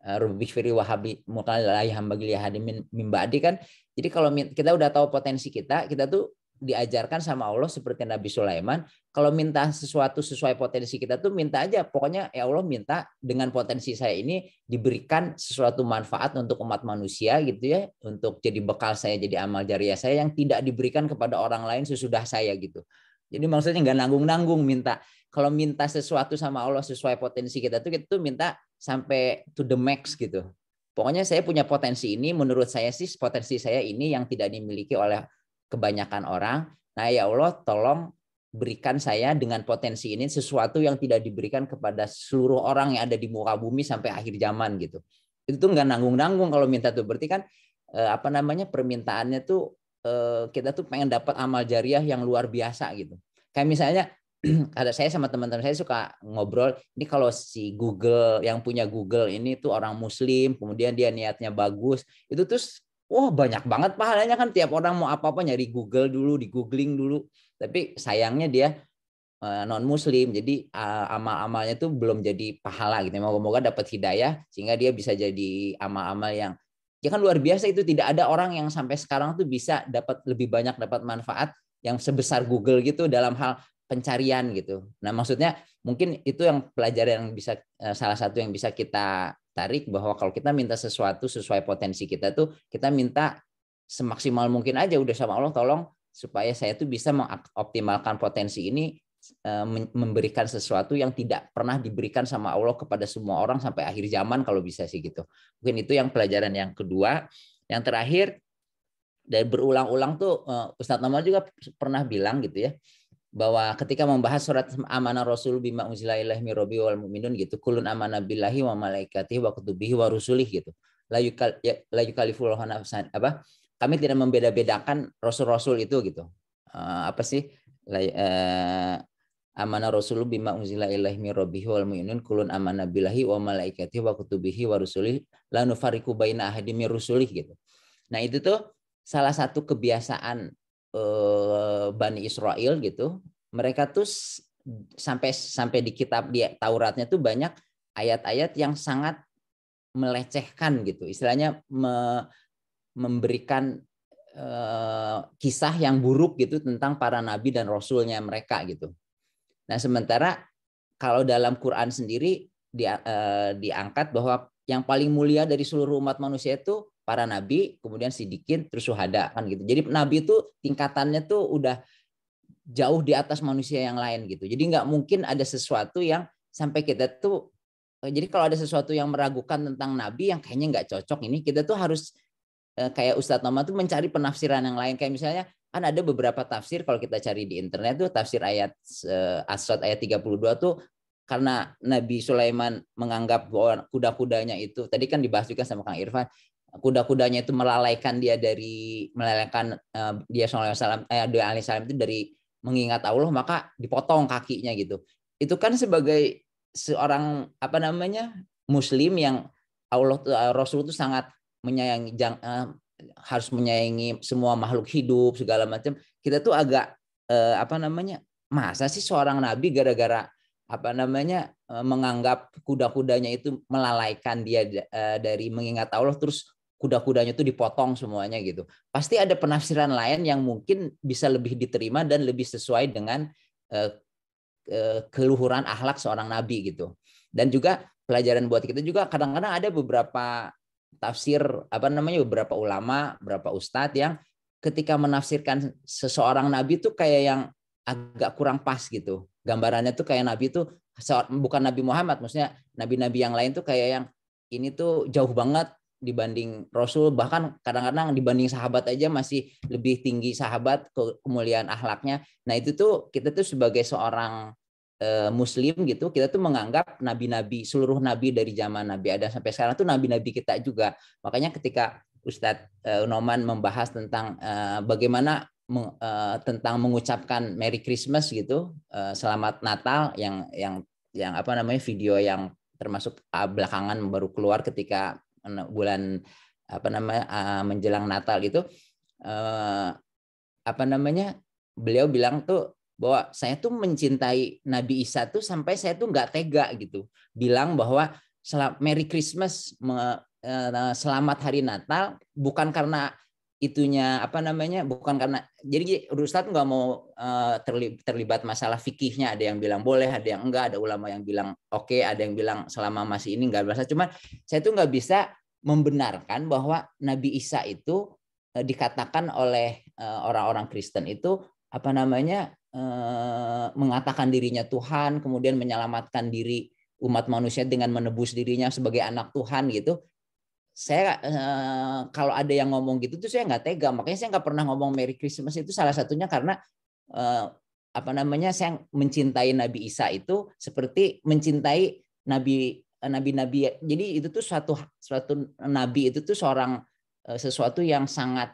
Rubikhfiri wahabi muqallai hambagili hadimin mimbadi kan. Jadi kalau kita udah tahu potensi kita tuh diajarkan sama Allah seperti Nabi Sulaiman, kalau minta sesuatu sesuai potensi kita tuh minta aja, pokoknya ya Allah minta dengan potensi saya ini diberikan sesuatu manfaat untuk umat manusia gitu ya, untuk jadi bekal saya, jadi amal jariah saya yang tidak diberikan kepada orang lain sesudah saya gitu. Jadi maksudnya nggak nanggung-nanggung minta. Kalau minta sesuatu sama Allah sesuai potensi kita tuh minta sampai to the max gitu. Pokoknya saya punya potensi ini, menurut saya sih potensi saya ini yang tidak dimiliki oleh kebanyakan orang. Nah ya Allah tolong berikan saya dengan potensi ini sesuatu yang tidak diberikan kepada seluruh orang yang ada di muka bumi sampai akhir zaman gitu. Itu tuh nggak nanggung-nanggung kalau minta tuh. Berarti kan permintaannya tuh kita tuh pengen dapat amal jariah yang luar biasa gitu. Kayak misalnya ada saya sama teman-teman saya suka ngobrol, ini kalau si Google yang punya Google ini tuh orang Muslim, kemudian dia niatnya bagus, itu tuh wah banyak banget pahalanya kan, tiap orang mau apa-apa nyari Google dulu, di googling dulu. Tapi sayangnya dia non Muslim, jadi amal-amalnya tuh belum jadi pahala gitu. Moga-moga dapat hidayah sehingga dia bisa jadi amal-amal yang ya kan luar biasa. Itu tidak ada orang yang sampai sekarang tuh bisa dapat lebih banyak dapat manfaat yang sebesar Google gitu dalam hal pencarian gitu. Nah maksudnya mungkin itu yang pelajaran yang bisa salah satu yang bisa kita tarik, bahwa kalau kita minta sesuatu sesuai potensi kita tuh kita minta semaksimal mungkin aja udah sama Allah, tolong supaya saya tuh bisa mengoptimalkan potensi ini, memberikan sesuatu yang tidak pernah diberikan sama Allah kepada semua orang sampai akhir zaman kalau bisa sih gitu. Mungkin itu yang pelajaran yang kedua. Yang terakhir, dan berulang-ulang tuh Ustadz Noman juga pernah bilang gitu ya, bahwa ketika membahas surat amanah Rasul bima unzila ilaihi mir rabbi wal mu'minun gitu, kulun amanah billahi wa malaikatihi wa kutubihi wa rusulih gitu. La yukallifullahu nafsan kami tidak membeda-bedakan rasul-rasul itu gitu. Apa sih? Amanah Rasul bima unzila ilaihi mir rabbi wal mu'minun kulun amanah billahi wa malaikatihi wa kutubihi wa rusulih la nufariqu baina ahadin mir rusulih gitu. Nah, itu tuh salah satu kebiasaan Bani Israel gitu, mereka tuh sampai di kitab di Tauratnya tuh banyak ayat-ayat yang sangat melecehkan gitu, istilahnya memberikan kisah yang buruk gitu tentang para nabi dan rasulnya mereka gitu. Nah sementara kalau dalam Quran sendiri diangkat bahwa yang paling mulia dari seluruh umat manusia itu para nabi, kemudian sidikin, terus syuhada kan gitu. Jadi nabi itu tingkatannya tuh udah jauh di atas manusia yang lain gitu. Jadi nggak mungkin ada sesuatu yang sampai kita tuh, jadi kalau ada sesuatu yang meragukan tentang Nabi yang kayaknya nggak cocok ini, kita tuh harus kayak Ustadz Noma tuh mencari penafsiran yang lain. Kayak misalnya kan ada beberapa tafsir kalau kita cari di internet tuh tafsir ayat As-Sad ayat 32 tuh, karena Nabi Sulaiman menganggap bahwa kuda-kudanya itu, tadi kan dibahas juga sama Kang Irfan, kuda-kudanya itu melalaikan dia dari dia alaihissalam itu dari mengingat Allah, maka dipotong kakinya gitu. Itu kan sebagai seorang Muslim yang Rasul itu sangat menyayangi, harus menyayangi semua makhluk hidup segala macam. Kita tuh agak masa sih seorang nabi gara-gara menganggap kuda-kudanya itu melalaikan dia dari mengingat Allah, terus kuda-kudanya itu dipotong semuanya gitu. Pasti ada penafsiran lain yang mungkin bisa lebih diterima dan lebih sesuai dengan keluhuran akhlak seorang nabi gitu. Dan juga pelajaran buat kita juga, kadang-kadang ada beberapa tafsir beberapa ulama, beberapa ustadz yang ketika menafsirkan seseorang nabi itu kayak yang agak kurang pas gitu. Gambarannya tuh kayak nabi itu bukan Nabi Muhammad, maksudnya nabi-nabi yang lain tuh kayak yang ini tuh jauh banget dibanding Rasul, bahkan kadang-kadang dibanding sahabat aja masih lebih tinggi sahabat kemuliaan akhlaknya. Nah itu tuh kita tuh sebagai seorang Muslim gitu, kita tuh menganggap nabi-nabi, seluruh nabi dari zaman Nabi Adam sampai sekarang tuh nabi-nabi kita juga. Makanya ketika Ustadz Noman membahas tentang bagaimana tentang mengucapkan Merry Christmas gitu, Selamat Natal, yang video yang termasuk belakangan baru keluar ketika bulan menjelang Natal gitu, beliau bilang tuh bahwa saya tuh mencintai Nabi Isa tuh sampai saya tuh nggak tega gitu bilang bahwa Merry Christmas, selamat hari Natal, bukan karena itunya bukan karena, jadi Ustadz nggak mau terlibat masalah fikihnya, ada yang bilang boleh, ada yang enggak, ada ulama yang bilang oke, ada yang bilang selama masih ini nggak berasa. Cuman saya tuh nggak bisa membenarkan bahwa Nabi Isa itu dikatakan oleh orang-orang Kristen itu mengatakan dirinya Tuhan, kemudian menyelamatkan diri umat manusia dengan menebus dirinya sebagai anak Tuhan gitu. Saya kalau ada yang ngomong gitu tuh saya nggak tega, makanya saya nggak pernah ngomong Merry Christmas. Itu salah satunya karena saya mencintai Nabi Isa itu seperti mencintai nabi-nabi. Jadi itu tuh suatu nabi itu tuh sesuatu yang sangat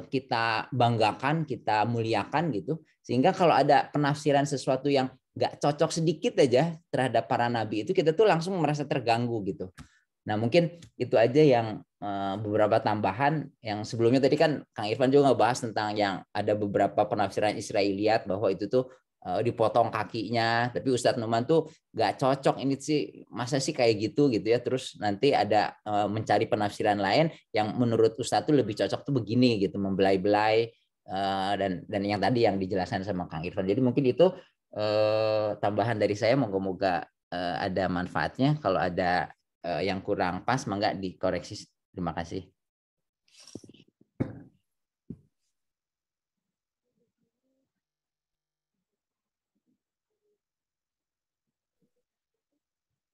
kita banggakan, kita muliakan gitu. Sehingga kalau ada penafsiran sesuatu yang nggak cocok sedikit aja terhadap para nabi itu, kita tuh langsung merasa terganggu gitu. Nah mungkin itu aja yang beberapa tambahan. Yang sebelumnya tadi kan Kang Irfan juga ngebahas tentang yang ada beberapa penafsiran Israiliyat bahwa itu tuh dipotong kakinya, tapi Ustadz Numan tuh nggak cocok ini sih, masa sih kayak gitu ya. Terus nanti ada mencari penafsiran lain yang menurut Ustadz tuh lebih cocok tuh begini gitu, membelai-belai, dan yang tadi yang dijelaskan sama Kang Irfan. Jadi mungkin itu tambahan dari saya, moga-moga ada manfaatnya. Kalau ada yang kurang pas, mangga dikoreksi. Terima kasih.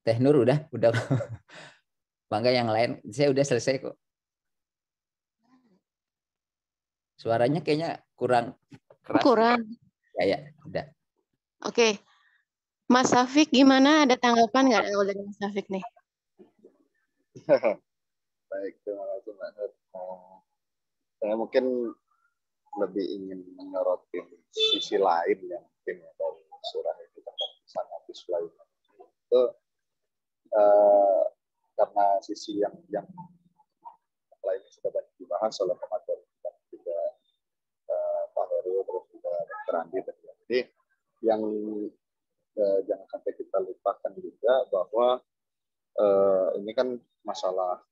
Teh Nur udah. Mangga yang lain, saya udah selesai kok. Suaranya kayaknya kurang keras. Kurang. Ya, udah. Oke. Mas Safik gimana? Ada tanggapan nggak dari Mas Safik nih? Baik, terima kasih Mbak Nur. Saya mungkin lebih ingin menyoroti sisi lain yang mungkin dari surah itu tentang kisah Nabi Sulaiman. Itu karena sisi yang lainnya sudah banyak dibahas oleh pemateri dan juga Pak Heru, terus juga Dr. Andi. Jadi yang jangan sampai kita lupakan juga bahwa ini kan masalah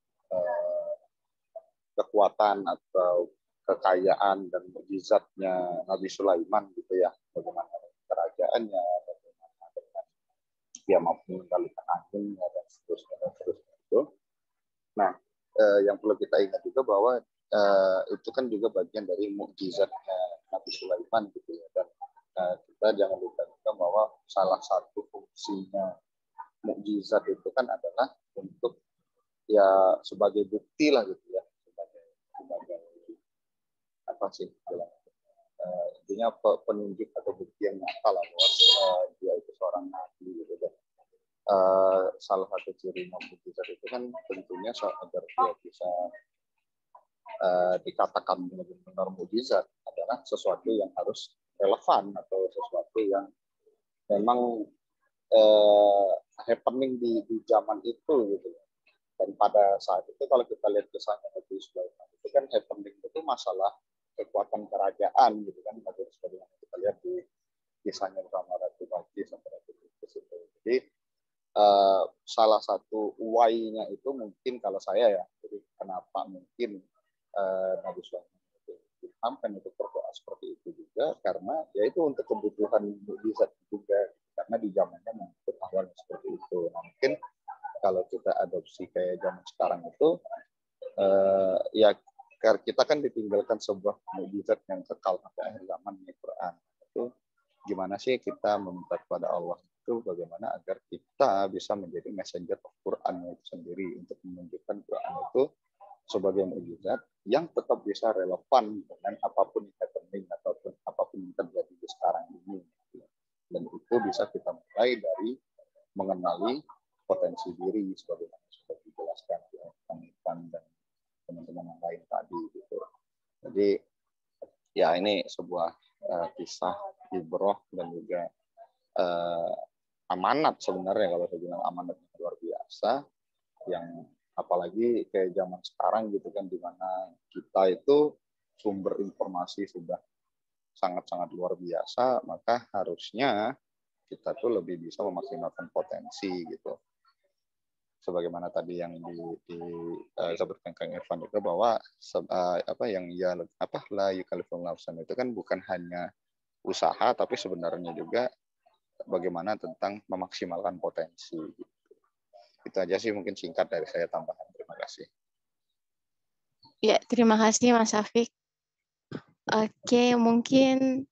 kekuatan atau kekayaan dan mukjizatnya Nabi Sulaiman gitu ya, bagaimana kerajaannya, bagaimana dia mampu mengendalikan anginnya dan seterusnya itu. Nah, yang perlu kita ingat juga bahwa itu kan juga bagian dari mukjizatnya Nabi Sulaiman gitu ya, dan kita jangan lupa juga bahwa salah satu fungsinya mukjizat itu kan adalah untuk ya sebagai bukti lah gitu ya, sebagai apa sih intinya penunjuk atau bukti yang nyata lah bahwa dia itu seorang nabi gitu kan. Salah satu ciri mukjizat itu kan tentunya agar dia bisa dikatakan benar-benar mukjizat adalah sesuatu yang harus relevan atau sesuatu yang memang happening di zaman itu gitu. Dan pada saat itu kalau kita lihat kisahnya Nabi Sulaiman itu kan happening itu masalah kekuatan kerajaan gitu kan, seperti yang kita lihat di kisahnya bersama Ratu Balqis sampai Ratu Bilqis itu. Jadi salah satu why-nya itu mungkin kalau saya ya, jadi kenapa mungkin Nabi Sulaiman itu dihamkan untuk berdoa seperti itu juga karena yaitu untuk kebutuhan mukjizat juga, karena di zamannya mungkin awalnya seperti itu. Nah, mungkin kalau kita adopsi kayak zaman sekarang itu ya kita kan ditinggalkan sebuah mukjizat yang kekal sampai akhir zaman di Quran. Itu gimana sih kita meminta kepada Allah itu bagaimana agar kita bisa menjadi messenger of Quran itu sendiri untuk menunjukkan Quran itu sebagai mukjizat yang tetap bisa relevan dengan apapun yang happening ataupun apapun yang terjadi di sekarang ini. Dan itu bisa kita mulai dari mengenali potensi diri sebagaimana sudah dijelaskan oleh Kang Irfan dan teman-teman yang lain tadi gitu. Jadi ya ini sebuah kisah ibroh dan juga amanat sebenarnya, kalau saya bilang amanat yang luar biasa, yang apalagi kayak zaman sekarang gitu kan, di mana kita itu sumber informasi sudah sangat-sangat luar biasa, maka harusnya kita tuh lebih bisa memaksimalkan potensi gitu. Sebagaimana tadi yang disebutkan Kang Irfan juga bahwa la yukallifu nafsan itu kan bukan hanya usaha, tapi sebenarnya juga bagaimana tentang memaksimalkan potensi. Itu aja sih mungkin singkat dari saya tambahan. Terima kasih. Ya, terima kasih Mas Afiq. Oke, mungkin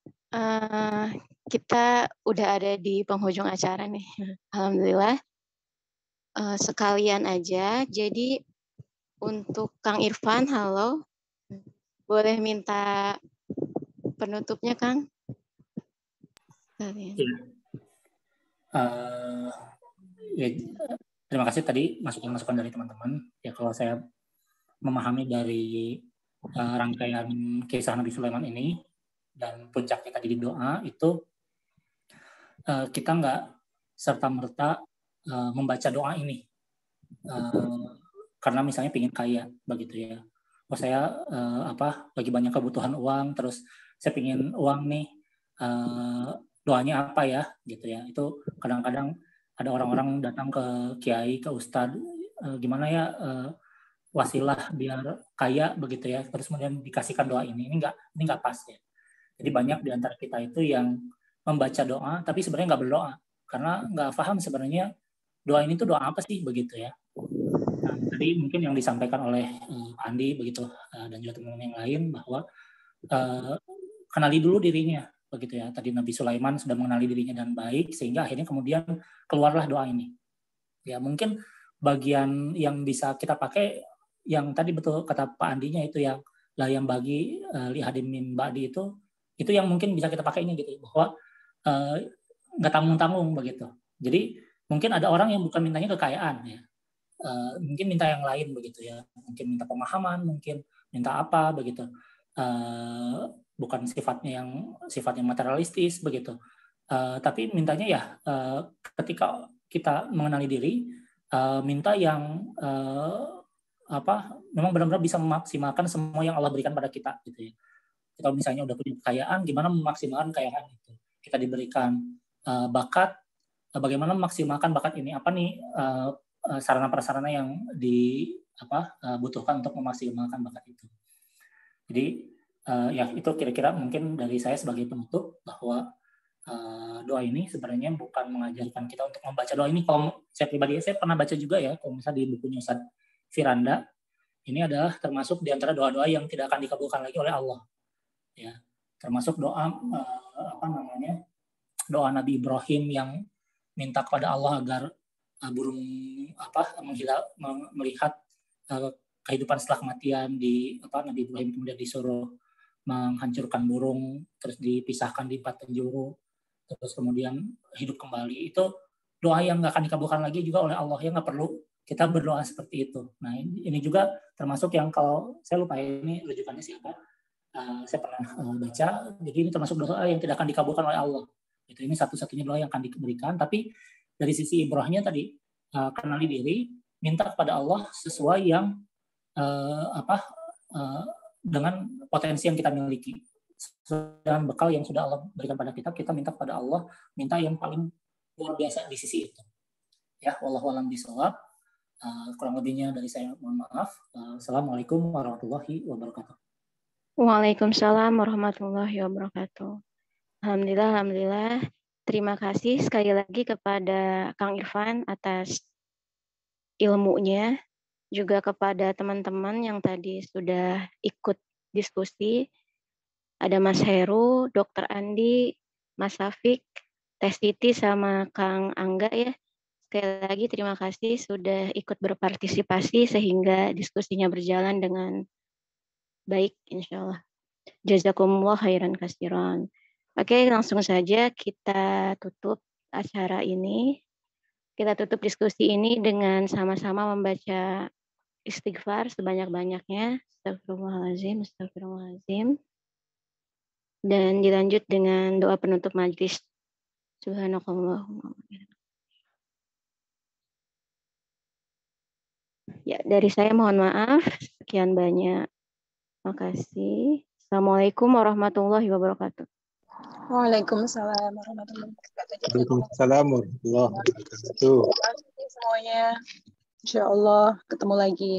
kita udah ada di penghujung acara nih. Alhamdulillah. Sekalian aja, jadi untuk Kang Irfan, halo. Boleh minta penutupnya, Kang? Ya, terima kasih tadi masukan dari teman-teman. Ya, kalau saya memahami dari rangkaian kisah Nabi Sulaiman ini dan puncaknya tadi di doa itu, kita nggak serta-merta membaca doa ini karena misalnya pengen kaya begitu ya. Oh saya lagi banyak kebutuhan uang, terus saya pengen uang nih, doanya apa ya gitu ya. Itu kadang-kadang ada orang-orang datang ke kiai, ke ustadz, gimana ya wasilah biar kaya begitu ya, terus kemudian dikasihkan doa ini nggak pas ya. Jadi banyak di antara kita itu yang membaca doa tapi sebenarnya nggak berdoa karena nggak paham sebenarnya doa ini tuh doa apa sih begitu ya. Nah, tadi mungkin yang disampaikan oleh Andi begitu dan juga teman-teman yang lain bahwa kenali dulu dirinya begitu ya. Tadi Nabi Sulaiman sudah mengenali dirinya dan baik sehingga akhirnya kemudian keluarlah doa ini. Ya mungkin bagian yang bisa kita pakai yang tadi betul kata Pak Andinya itu yang lah yang bagi lihadim min ba'di itu yang mungkin bisa kita pakainya gitu bahwa nggak tanggung-tanggung begitu. Jadi mungkin ada orang yang bukan mintanya kekayaan ya, mungkin minta yang lain begitu ya, mungkin minta pemahaman, mungkin minta apa begitu, bukan sifatnya materialistis begitu, tapi mintanya ya ketika kita mengenali diri, minta yang memang benar-benar bisa memaksimalkan semua yang Allah berikan pada kita gitu ya. Kita misalnya udah punya kekayaan, gimana memaksimalkan kekayaan itu? Kita diberikan bakat, bagaimana memaksimalkan bakat ini? Apa nih sarana-prasarana yang dibutuhkan untuk memaksimalkan bakat itu? Jadi ya itu kira-kira mungkin dari saya sebagai penutup bahwa doa ini sebenarnya bukan mengajarkan kita untuk membaca doa ini. Kalau saya pribadi saya pernah baca juga ya, kalau misalnya di bukunya Ustaz Firanda, ini adalah termasuk di antara doa-doa yang tidak akan dikabulkan lagi oleh Allah. Ya, termasuk doa doa Nabi Ibrahim yang minta kepada Allah agar burung melihat kehidupan setelah kematian di Nabi Ibrahim kemudian disuruh menghancurkan burung, terus dipisahkan di 4 penjuru, terus kemudian hidup kembali. Itu doa yang nggak akan dikabulkan lagi juga oleh Allah, ya nggak perlu kita berdoa seperti itu. Nah ini juga termasuk yang, kalau saya lupa ini rujukannya siapa, saya pernah baca, jadi ini termasuk doa yang tidak akan dikabulkan oleh Allah. Ini satu-satunya doa yang akan diberikan. Tapi dari sisi ibrahnya tadi, kenali diri, minta kepada Allah sesuai yang dengan potensi yang kita miliki, dengan bekal yang sudah Allah berikan pada kita minta kepada Allah, minta yang paling luar biasa di sisi itu. Ya, wallahu a'lam bishawab. Kurang lebihnya dari saya mohon maaf. Assalamualaikum warahmatullahi wabarakatuh. Waalaikumsalam warahmatullahi wabarakatuh. Alhamdulillah. Terima kasih sekali lagi kepada Kang Irfan atas ilmunya, juga kepada teman-teman yang tadi sudah ikut diskusi. Ada Mas Heru, Dr. Andi, Mas Safik, Teh Siti, sama Kang Angga ya. Sekali lagi terima kasih sudah ikut berpartisipasi sehingga diskusinya berjalan dengan baik, insya Allah. Jazakumullah khairan katsiran. Oke, langsung saja kita tutup acara ini. Kita tutup diskusi ini dengan sama-sama membaca istighfar sebanyak-banyaknya. Astagfirullahaladzim, astagfirullahaladzim. Dan dilanjut dengan doa penutup majlis. Subhanakallahumma. Ya, dari saya mohon maaf. Sekian banyak. Makasih. Assalamualaikum warahmatullahi wabarakatuh. Waalaikumsalam warahmatullahi wabarakatuh. Waalaikumsalam warahmatullahi wabarakatuh. Terima kasih semuanya. Insya Allah ketemu lagi.